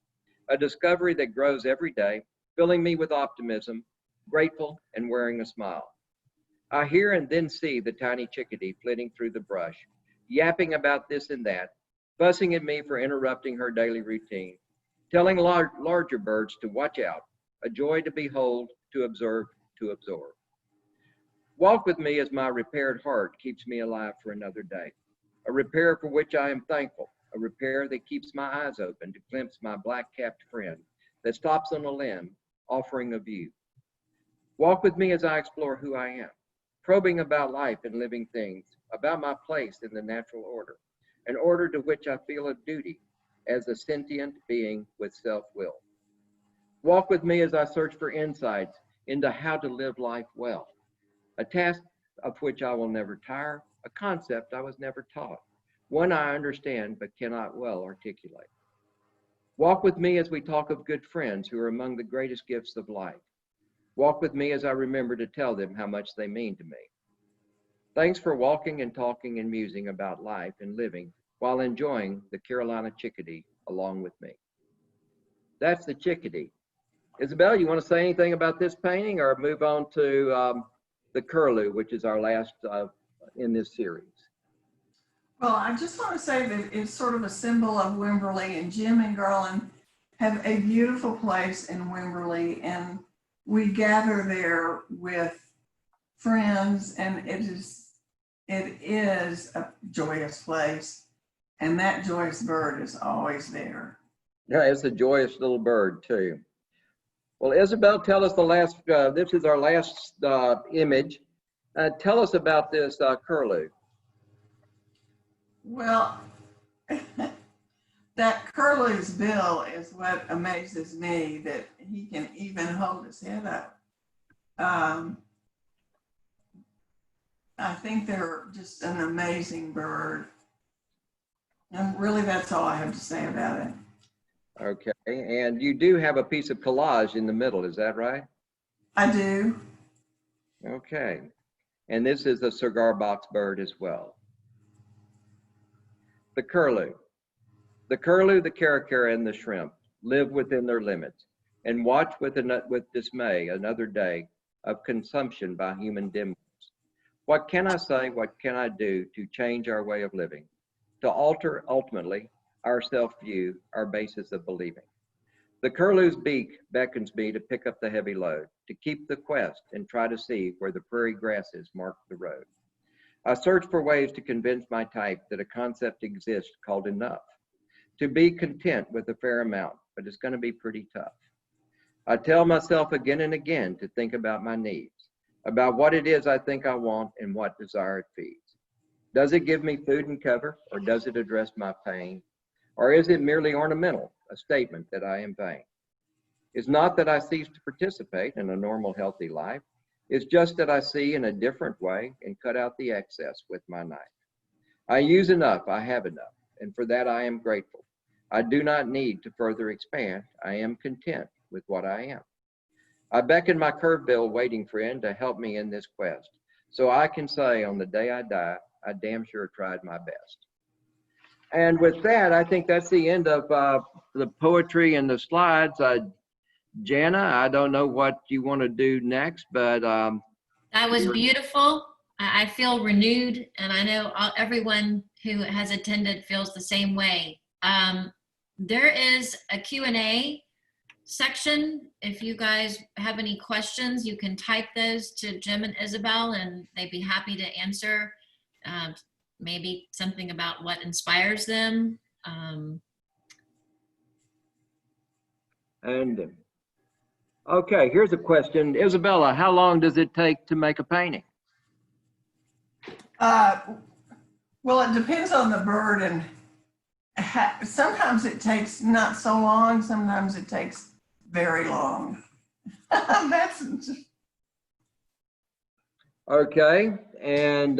a discovery that grows every day, filling me with optimism, grateful, and wearing a smile. I hear and then see the tiny chickadee flitting through the brush, yapping about this and that, fussing at me for interrupting her daily routine, telling larger birds to watch out, a joy to behold, to observe, to absorb. Walk with me as my repaired heart keeps me alive for another day, a repair for which I am thankful, a repair that keeps my eyes open to glimpse my black-capped friend that stops on a limb, offering a view. Walk with me as I explore who I am, probing about life and living things, about my place in the natural order, an order to which I feel a duty as a sentient being with self-will. Walk with me as I search for insights into how to live life well, a task of which I will never tire, a concept I was never taught, one I understand but cannot well articulate. Walk with me as we talk of good friends who are among the greatest gifts of life. Walk with me as I remember to tell them how much they mean to me. Thanks for walking and talking and musing about life and living while enjoying the Carolina chickadee along with me. That's the chickadee. Isabelle, you want to say anything about this painting or move on to the curlew, which is our last in this series? Well, I just want to say that it's sort of a symbol of Wimberley, and Jim and Garland have a beautiful place in Wimberley, and we gather there with friends, and it is a joyous place, and that joyous bird is always there. Yeah, it's a joyous little bird too. Well, Isabelle, tell us the last, this is our last image. Tell us about this curlew. Well, that curlew's bill is what amazes me, that he can even hold his head up. I think they're just an amazing bird. And really, that's all I have to say about it. Okay, and you do have a piece of collage in the middle, is that right? I do. Okay, and this is a cigar box bird as well. The curlew. The curlew, the caracara, and the shrimp live within their limits and watch with dismay another day of consumption by human dimwits. What can I say, what can I do to change our way of living, to alter ultimately our self-view, our basis of believing? The curlew's beak beckons me to pick up the heavy load, to keep the quest and try to see where the prairie grasses mark the road. I search for ways to convince my type that a concept exists called enough, to be content with a fair amount, but it's going to be pretty tough. I tell myself again and again to think about my needs, about what it is I think I want and what desire it feeds. Does it give me food and cover, or does it address my pain? Or is it merely ornamental, a statement that I am vain? It's not that I cease to participate in a normal, healthy life. It's just that I see in a different way and cut out the excess with my knife. I use enough, I have enough, and for that I am grateful. I do not need to further expand. I am content with what I am. I beckon my curved-bill waiting friend to help me in this quest, so I can say on the day I die, I damn sure tried my best. And with that, I think that's the end of the poetry and the slides. Jana, I don't know what you want to do next, but that was beautiful. I feel renewed, and I know everyone who has attended feels the same way. There is a Q&A section. If you guys have any questions, you can type those to Jim and Isabelle, and they'd be happy to answer. Maybe something about what inspires them. And okay, here's a question. Isabella, how long does it take to make a painting? Well, it depends on the bird, and sometimes it takes not so long, sometimes it takes very long. That's Okay, and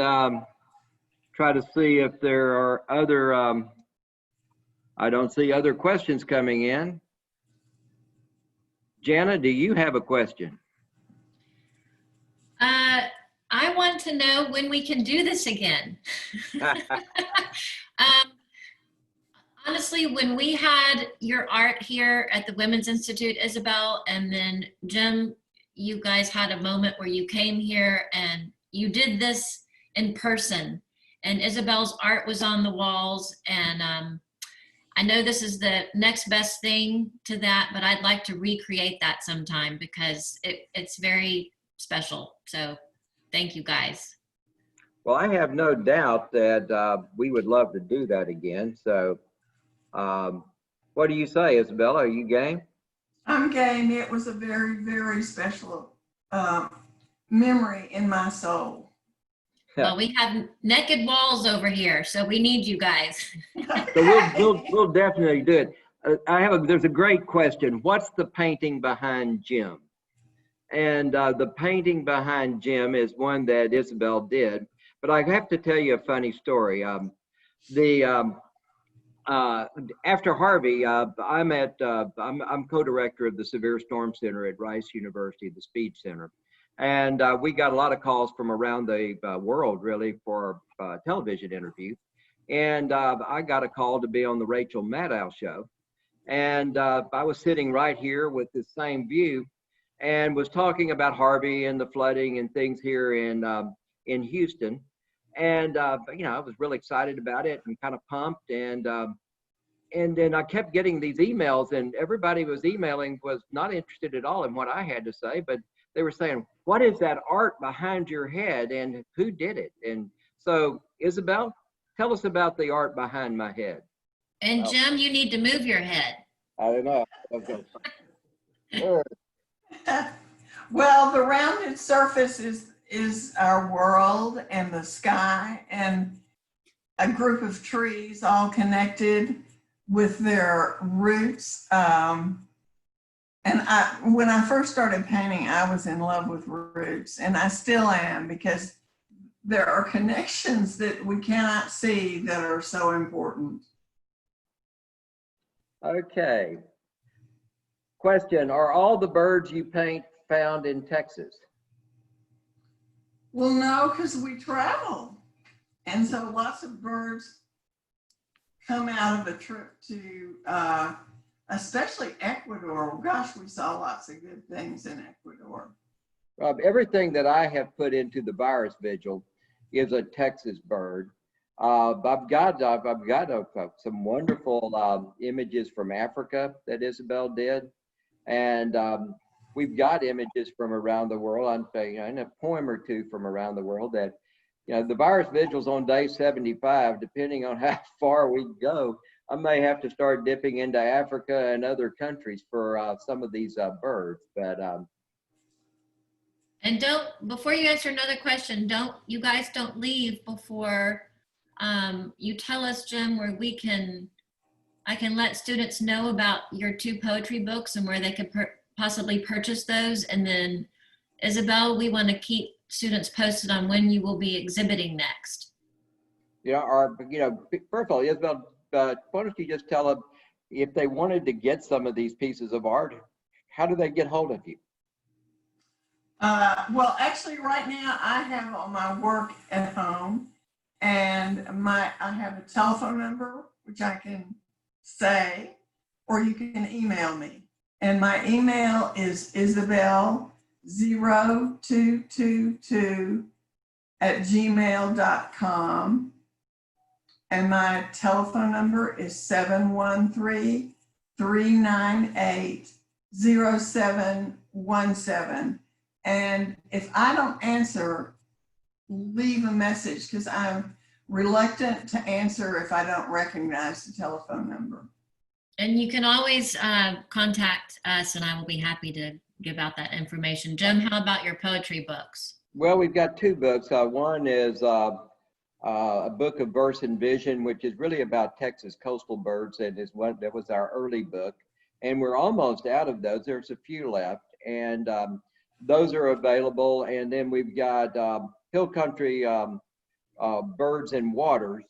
try to see if there are other, I don't see other questions coming in. Jana, do you have a question? I want to know when we can do this again. Honestly, when we had your art here at the Women's Institute, Isabelle, and then Jim, you guys had a moment where you came here and you did this in person, and Isabelle's art was on the walls, and I know this is the next best thing to that, but I'd like to recreate that sometime because it's very special. So thank you guys. Well, I have no doubt that we would love to do that again. So what do you say, Isabella? Are you game? I'm game. It was a very, very special memory in my soul. Well, we have naked walls over here, so we need you guys. So we'll definitely do it. There's a great question. What's the painting behind Jim? And the painting behind Jim is one that Isabelle did. But I have to tell you a funny story. After Harvey, I'm co-director of the Severe Storm Center at Rice University, the Speed Center. And we got a lot of calls from around the world, really, for television interviews. And I got a call to be on the Rachel Maddow show. And I was sitting right here with the same view and was talking about Harvey and the flooding and things here in Houston. And, you know, I was really excited about it and kind of pumped. And then I kept getting these emails, and everybody was emailing was not interested at all in what I had to say, but they were saying, what is that art behind your head and who did it? And so, Isabelle, tell us about the art behind my head. And Jim, you need to move your head. I don't know. Okay. Well, the rounded surface is our world and the sky and a group of trees all connected with their roots. And when I first started painting, I was in love with roots, and I still am, because there are connections that we cannot see that are so important. Okay. Question, are all the birds you paint found in Texas? Well, no, because we travel. And so lots of birds come out of a trip to, especially Ecuador. Gosh, we saw lots of good things in Ecuador. Rob, everything that I have put into the virus vigil is a Texas bird. I've got some wonderful images from Africa that Isabelle did. And we've got images from around the world. I'm saying, and a poem or two from around the world that, you know, the virus vigil's on day 75, depending on how far we go. I may have to start dipping into Africa and other countries for some of these birds, but. And before you answer another question, you guys don't leave before you tell us, Jim, where I can let students know about your 2 poetry books and where they could possibly purchase those. And then Isabelle, we want to keep students posted on when you will be exhibiting next. Yeah, first of all, Isabelle, why don't you just tell them if they wanted to get some of these pieces of art, how do they get hold of you? Well, actually, right now I have all my work at home, and I have a telephone number which I can say, or you can email me. And my email is Isabelle0222 isabelle.chapman@gmail.com. And my telephone number is 713-398-0717. And if I don't answer, leave a message, because I'm reluctant to answer if I don't recognize the telephone number. And you can always contact us and I will be happy to give out that information. Jim, how about your poetry books? Well, we've got two books. One is a book of verse and vision, which is really about Texas coastal birds, and that was our early book. And we're almost out of those. There's a few left, and those are available. And then we've got Hill Country Birds and Waters.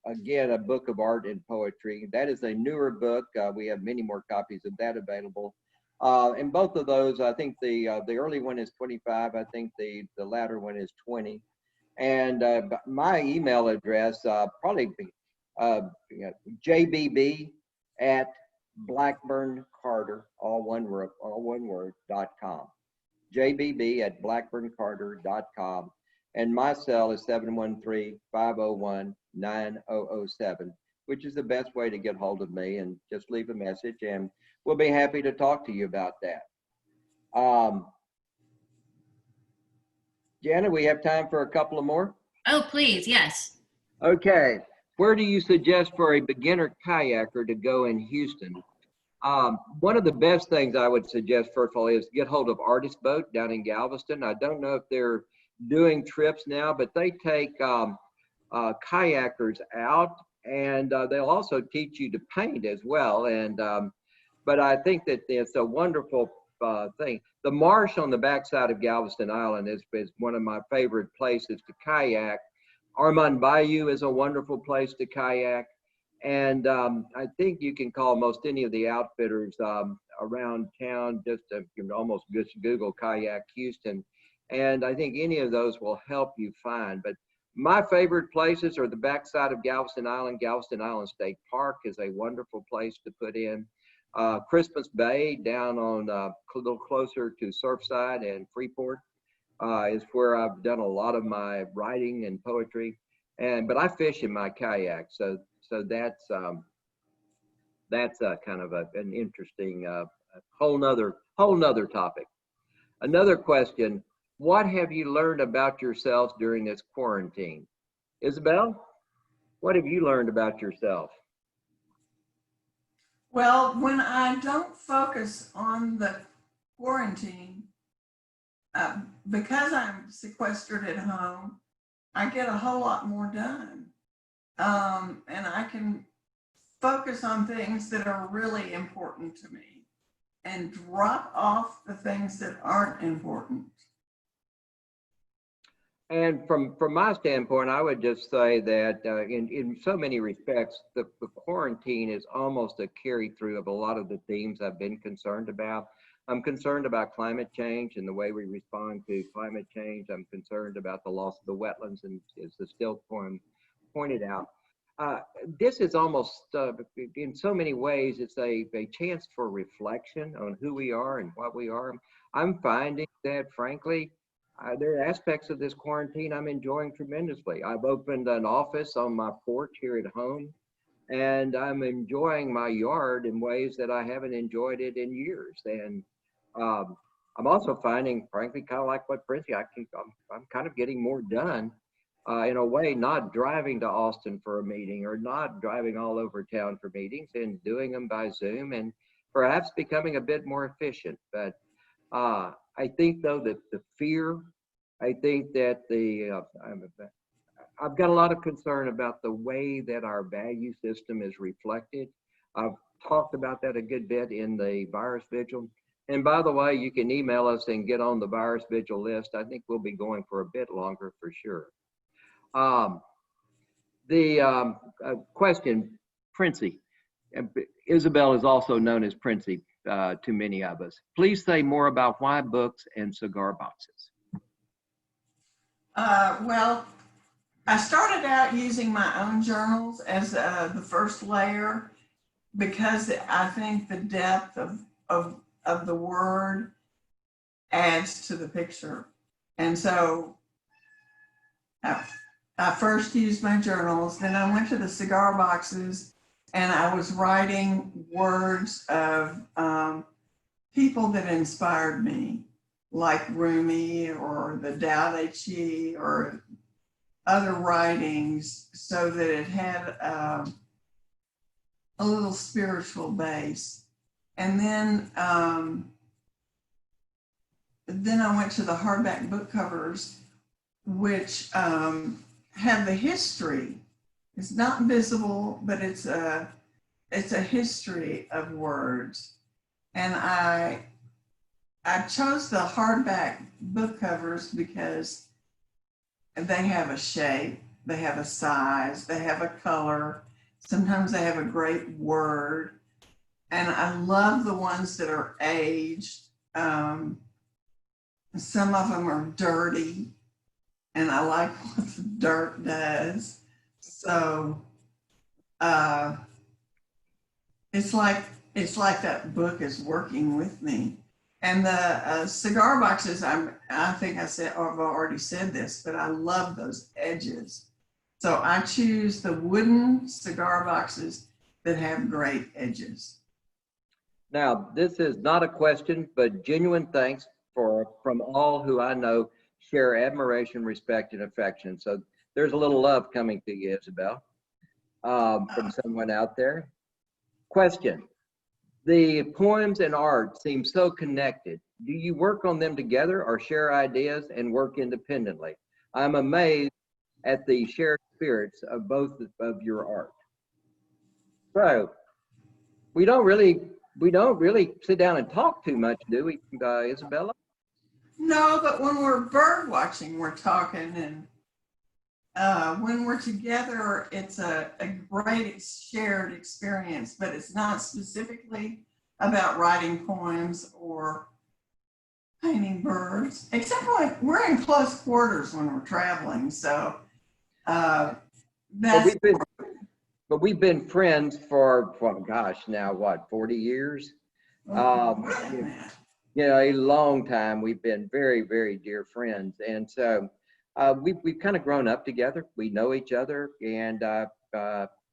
Again, a book of art and poetry. That is a newer book. We have many more copies of that available. And both of those, I think the early one is 25. I think the latter one is 20. And my email address probably be jbb@blackburncarter, all one word, .com. jbb@blackburncarter.com. And my cell is 713-501-9007, which is the best way to get hold of me, and just leave a message and we'll be happy to talk to you about that. Jana, we have time for a couple of more? Oh, please, yes. Okay. Where do you suggest for a beginner kayaker to go in Houston? One of the best things I would suggest, first of all, is get hold of Artist Boat down in Galveston. I don't know if they're doing trips now, but they take kayakers out, and they'll also teach you to paint as well. And but I think that it's a wonderful thing. The marsh on the backside of Galveston Island is one of my favorite places to kayak. Armand Bayou is a wonderful place to kayak. And I think you can call most any of the outfitters around town, just you can almost just Google Kayak Houston. And I think any of those will help you find. But my favorite places are the backside of Galveston Island. Galveston Island State Park is a wonderful place to put in. Christmas Bay down on a little closer to Surfside and Freeport is where I've done a lot of my writing and poetry. But I fish in my kayak, so that's kind of an interesting whole nother topic. Another question: what have you learned about yourselves during this quarantine? Isabelle, what have you learned about yourself? Well, when I don't focus on the quarantine, because I'm sequestered at home, I get a whole lot more done. And I can focus on things that are really important to me and drop off the things that aren't important. And from my standpoint, I would just say that in so many respects, the quarantine is almost a carry through of a lot of the themes I've been concerned about. I'm concerned about climate change and the way we respond to climate change. I'm concerned about the loss of the wetlands, and as the still poem pointed out. This is almost, in so many ways, it's a chance for reflection on who we are and what we are. I'm finding that, frankly, there are aspects of this quarantine I'm enjoying tremendously. I've opened an office on my porch here at home, and I'm enjoying my yard in ways that I haven't enjoyed it in years. And I'm also finding, frankly, kind of like what Princey, I'm kind of getting more done in a way, not driving to Austin for a meeting or not driving all over town for meetings, and doing them by Zoom, and perhaps becoming a bit more efficient. But I think, though, that the fear, I think that I've got a lot of concern about the way that our value system is reflected. I've talked about that a good bit in the virus vigil. And by the way, you can email us and get on the virus vigil list. I think we'll be going for a bit longer for sure. Question, Princey. Isabelle is also known as Princey to many of us. Please say more about why books and cigar boxes. Well, I started out using my own journals as the first layer, because I think the depth of the word adds to the picture. And so I first used my journals, then I went to the cigar boxes and I was writing words of people that inspired me, like Rumi or the Tao Te Chi or other writings, so that it had a little spiritual base. And then I went to the hardback book covers, which have the history. It's not visible, but it's a history of words. And I chose the hardback book covers because they have a shape, they have a size, they have a color. Sometimes they have a great word. And I love the ones that are aged. Some of them are dirty, and I like what the dirt does. So it's like that book is working with me. And the cigar boxes, I think I've already said this, but I love those edges. So I choose the wooden cigar boxes that have great edges. Now, this is not a question, but genuine thanks from all who I know share admiration, respect, and affection. So there's a little love coming to you, Isabelle, from someone out there. Question. The poems and art seem so connected. Do you work on them together or share ideas and work independently? I'm amazed at the shared spirits of both of your art. So we don't really sit down and talk too much, do we, Isabella? No, but when we're bird watching, we're talking, and when we're together, it's a great shared experience, but it's not specifically about writing poems or painting birds, except when we're in close quarters when we're traveling. So that's. But we've been friends for, well, gosh, now what, 40 years? A long time. We've been very, very dear friends. And so we've kind of grown up together. We know each other, and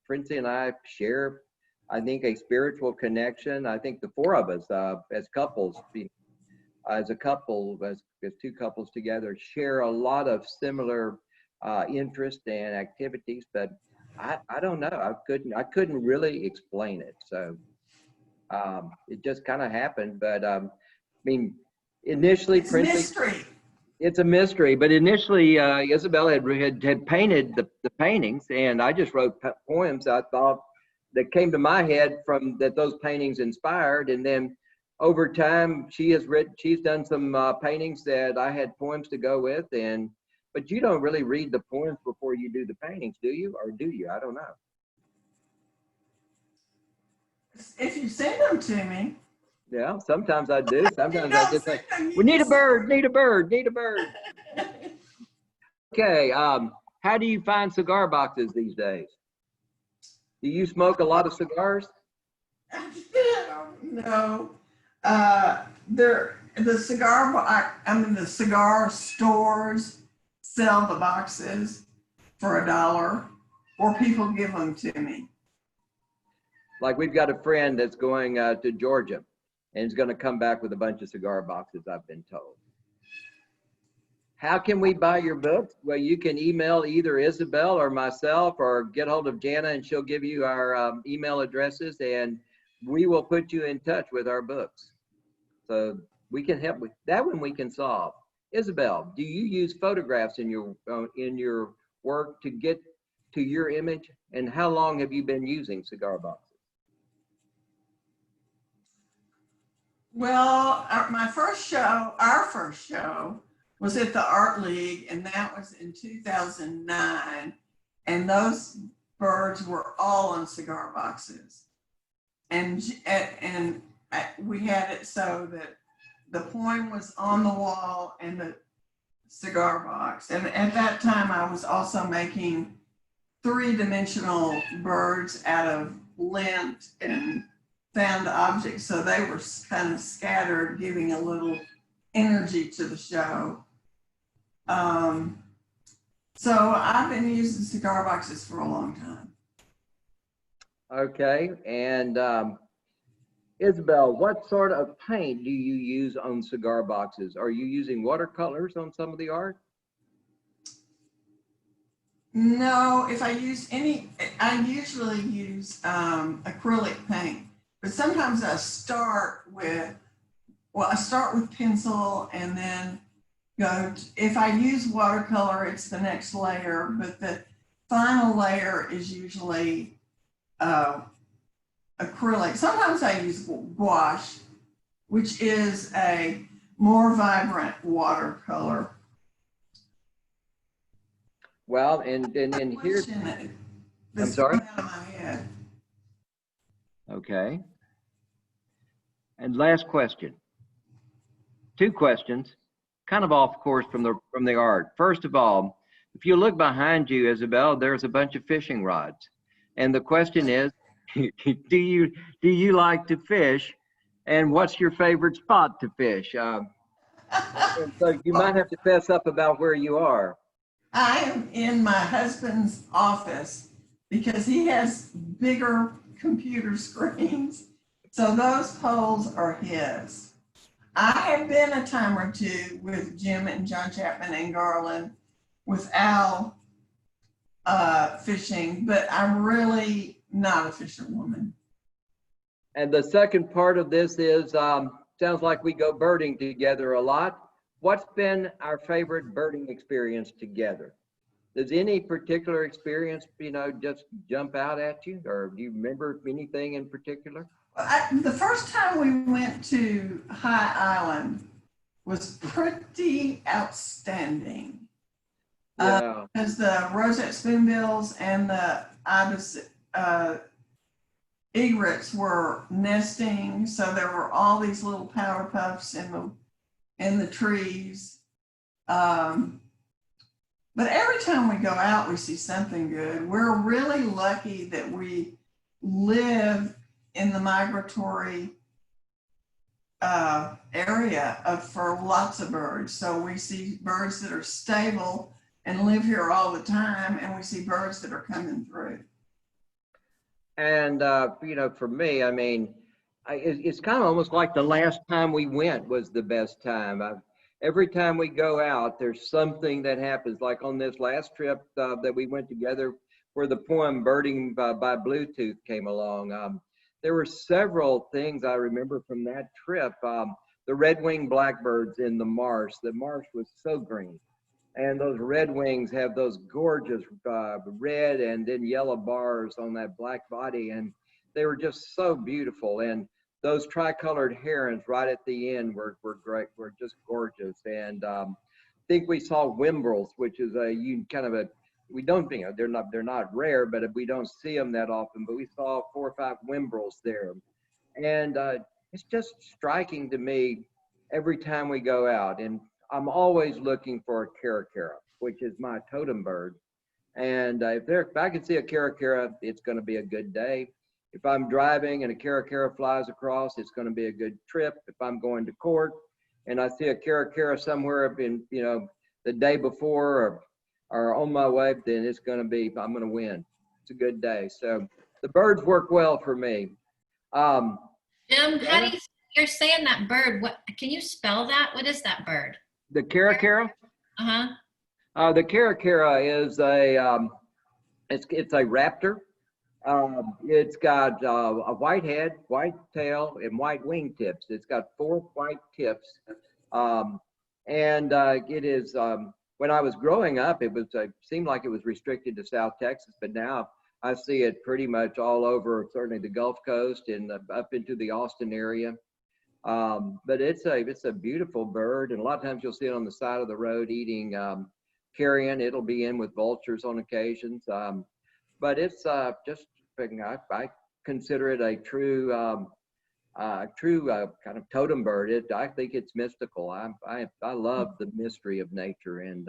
Princey and I share, I think, a spiritual connection. I think the four of us as couples, as two couples together, share a lot of similar interests and activities, but I don't know. I couldn't really explain it. So it just kind of happened. But I mean, initially, It's mystery. It's a mystery. But initially, Isabelle had painted the paintings, and I just wrote poems I thought that came to my head from that those paintings inspired. And then over time, she's done some paintings that I had poems to go with, but you don't really read the poems before you do the paintings, do you? Or do you? I don't know. If you send them to me. Yeah, sometimes I do. Sometimes I just say, we need a bird, need a bird, need a bird. Okay, how do you find cigar boxes these days? Do you smoke a lot of cigars? No. The cigar stores sell the boxes for $1, or people give them to me. Like we've got a friend that's going to Georgia, and is going to come back with a bunch of cigar boxes, I've been told. How can we buy your books? Well, you can email either Isabelle or myself, or get hold of Jana, and she'll give you our email addresses, and we will put you in touch with our books. So we can help with that one. We can solve. Isabelle, do you use photographs in your work to get to your image? And how long have you been using cigar boxes? Well, our first show was at the Art League, and that was in 2009. And those birds were all on cigar boxes. And we had it so that the poem was on the wall and the cigar box. And at that time, I was also making 3-dimensional birds out of lint and found objects. So they were kind of scattered, giving a little energy to the show. So I've been using cigar boxes for a long time. Okay, and Isabel, what sort of paint do you use on cigar boxes? Are you using watercolors on some of the art? No, if I use any, I usually use acrylic paint, but sometimes I start with, well, I start with pencil and then if I use watercolor, it's the next layer, but the final layer is usually acrylic. Sometimes I use gouache, which is a more vibrant watercolor. Well, and here, I'm sorry? Out of my head. Okay. And last question. Two questions, kind of off course from the art. First of all, if you look behind you, Isabel, there's a bunch of fishing rods. And the question is, do you like to fish? And what's your favorite spot to fish? And so you might have to fess up about where you are. I am in my husband's office because he has bigger computer screens. So those poles are his. I have been a time or two with Jim and John Chapman and Garland with Al fishing, but I'm really not a fisherwoman. And the second part of this is, sounds like we go birding together a lot. What's been our favorite birding experience together? Does any particular experience, just jump out at you? Or do you remember anything in particular? The first time we went to High Island was pretty outstanding. Yeah. Because the roseate spoonbills and the ibis egrets were nesting, so there were all these little powder puffs in the trees. But every time we go out, we see something good. We're really lucky that we live in the migratory area for lots of birds. So we see birds that are stable and live here all the time, and we see birds that are coming through. And, for me, I mean, it's kind of almost like the last time we went was the best time. Every time we go out, there's something that happens. Like on this last trip that we went together, where the poem "Birding" by Bluetooth came along. There were several things I remember from that trip. The red-winged blackbirds in the marsh. The marsh was so green, and those red wings have those gorgeous red and then yellow bars on that black body, and they were just so beautiful. And those tricolored herons right at the end were great, were just gorgeous. And I think we saw whimbrels, which is we don't think they're not rare, but we don't see them that often. But we saw 4 or 5 whimbrels there, and it's just striking to me every time we go out. And I'm always looking for a caracara, which is my totem bird. And if I can see a caracara, it's going to be a good day. If I'm driving and a caracara flies across, it's going to be a good trip. If I'm going to court and I see a caracara somewhere in, the day before or on my way, then I'm going to win. It's a good day. So the birds work well for me. Jim, you're saying that bird, what, can you spell that? What is that bird? The caracara? Uh-huh. The caracara is it's a raptor. It's got a white head, white tail, and white wingtips. It's got 4 white tips. It is, when I was growing up, it seemed like it was restricted to South Texas, but now I see it pretty much all over, certainly the Gulf Coast and up into the Austin area. But it's a beautiful bird, and a lot of times you'll see it on the side of the road eating carrion. It'll be in with vultures on occasions. But it's just, I consider it a true kind of totem bird. I think it's mystical. I love the mystery of nature, and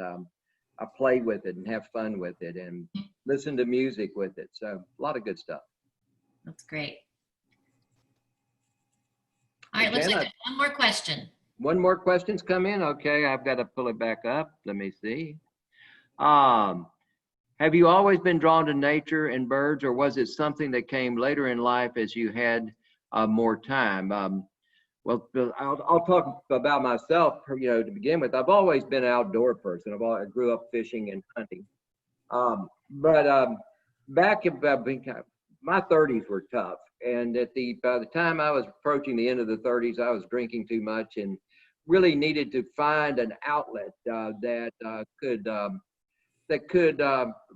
I play with it and have fun with it and listen to music with it. So a lot of good stuff. That's great. All right, looks like there's one more question. One more question's come in. Okay, I've got to pull it back up. Let me see. Um, have you always been drawn to nature and birds, or was it something that came later in life as you had more time? Well, I'll talk about myself, to begin with. I've always been an outdoor person. I grew up fishing and hunting. But back in my 30s were tough. And by the time I was approaching the end of the 30s, I was drinking too much and really needed to find an outlet that could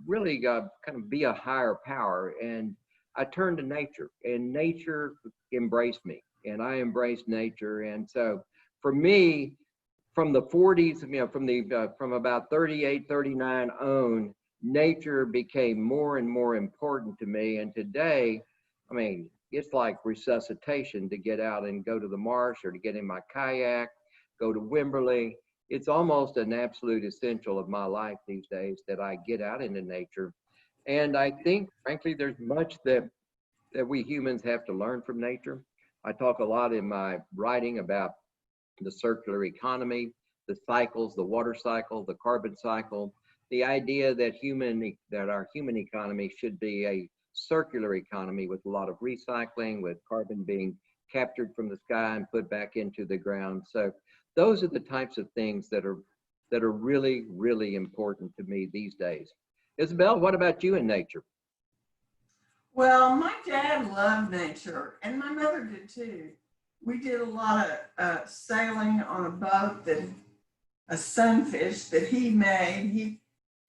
really kind of be a higher power. And I turned to nature, and nature embraced me, and I embraced nature. And so for me, from the 40s, from about 38, 39 on, nature became more and more important to me. And today, I mean, it's like resuscitation to get out and go to the marsh or to get in my kayak, go to Wimberley. It's almost an absolute essential of my life these days that I get out into nature. And I think, frankly, there's much that we humans have to learn from nature. I talk a lot in my writing about the circular economy, the cycles, the water cycle, the carbon cycle, the idea that our human economy should be a circular economy with a lot of recycling, with carbon being captured from the sky and put back into the ground. So those are the types of things that are really, really important to me these days. Isabelle, what about you in nature? Well, my dad loved nature, and my mother did too. We did a lot of sailing on a boat a sunfish that he made.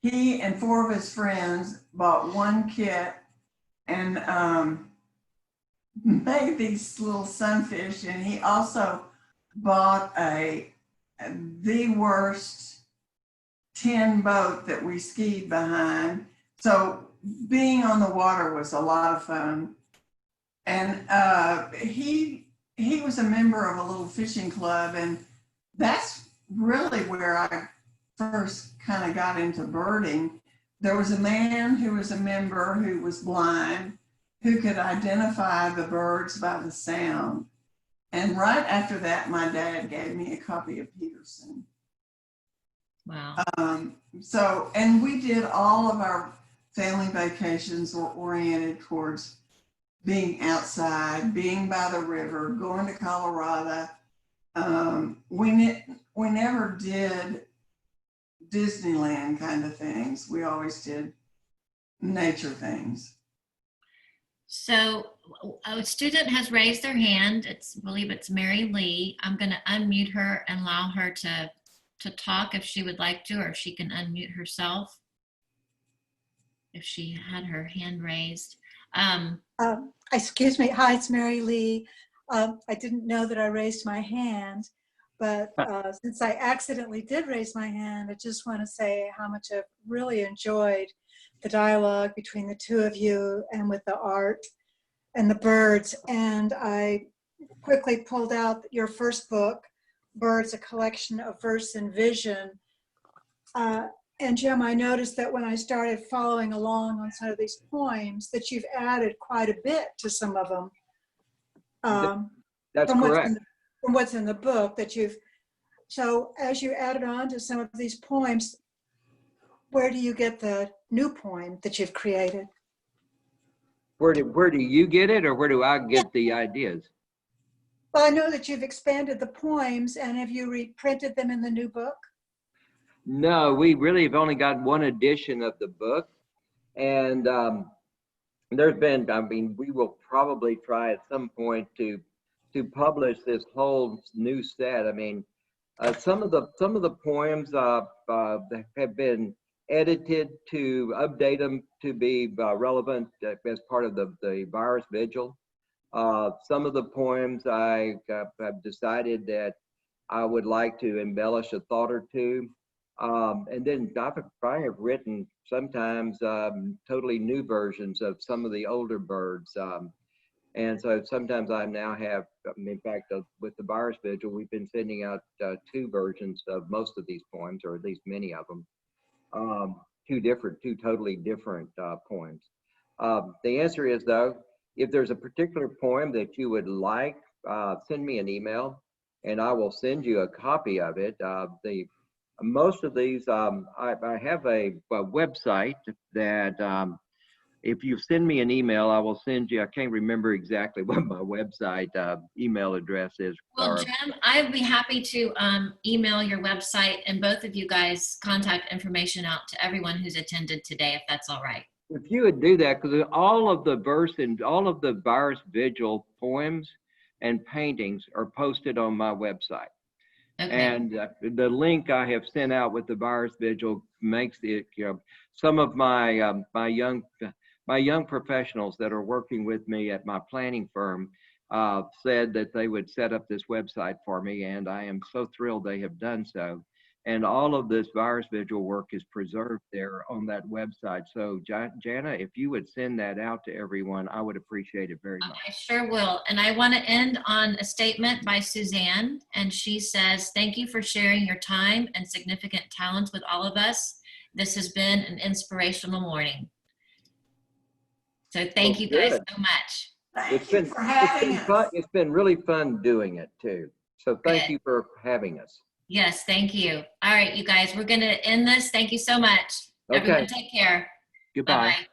He and four of his friends bought one kit and made these little sunfish. And he also bought the worst tin boat that we skied behind. So being on the water was a lot of fun. And he was a member of a little fishing club, and that's really where I first kind of got into birding. There was a man who was a member who was blind, who could identify the birds by the sound. And right after that, my dad gave me a copy of Peterson. Wow. And we did all of our family vacations were oriented towards being outside, being by the river, going to Colorado. We never did Disneyland kind of things. We always did nature things. So a student has raised their hand. I believe it's Mary Lee. I'm going to unmute her and allow her to talk if she would like to, or she can unmute herself if she had her hand raised. Excuse me. Hi, it's Mary Lee. I didn't know that I raised my hand, but since I accidentally did raise my hand, I just want to say how much I've really enjoyed the dialogue between the two of you and with the art and the birds. And I quickly pulled out your first book, Birds, a collection of verse and vision. And Jim, I noticed that when I started following along on some of these poems, that you've added quite a bit to some of them. That's correct. From what's in the book so as you added on to some of these poems, where do you get the new poem that you've created? Where do you get it, or where do I get the ideas? Well, I know that you've expanded the poems, and have you reprinted them in the new book? No, we really have only got one edition of the book. And we will probably try at some point to publish this whole new set. I mean, some of the poems have been edited to update them to be relevant as part of the virus vigil. Some of the poems I have decided that I would like to embellish a thought or two. And then I have written sometimes totally new versions of some of the older birds. And so sometimes I now have, in fact, with the virus vigil, we've been sending out two versions of most of these poems, or at least many of them. Two totally different poems. The answer is, though, if there's a particular poem that you would like, send me an email and I will send you a copy of it. most of these, I have a website that if you send me an email, I will send you. I can't remember exactly what my website email address is. Well, Jim, I'd be happy to email your website and both of you guys contact information out to everyone who's attended today, if that's all right. If you would do that, because all of the verse and all of the virus vigil poems and paintings are posted on my website. Okay. And the link I have sent out with the virus vigil makes it, some of my my young professionals that are working with me at my planning firm said that they would set up this website for me, and I am so thrilled they have done so. And all of this virus vigil work is preserved there on that website. So Jana, if you would send that out to everyone, I would appreciate it very much. I sure will. And I want to end on a statement by Suzanne. And she says, thank you for sharing your time and significant talents with all of us. This has been an inspirational morning. So thank you guys so much. Thank you for having us. It's been really fun doing it too. So thank you for having us. Yes, thank you. All right, you guys, we're going to end this. Thank you so much. Okay. Everyone take care. Goodbye. Bye-bye.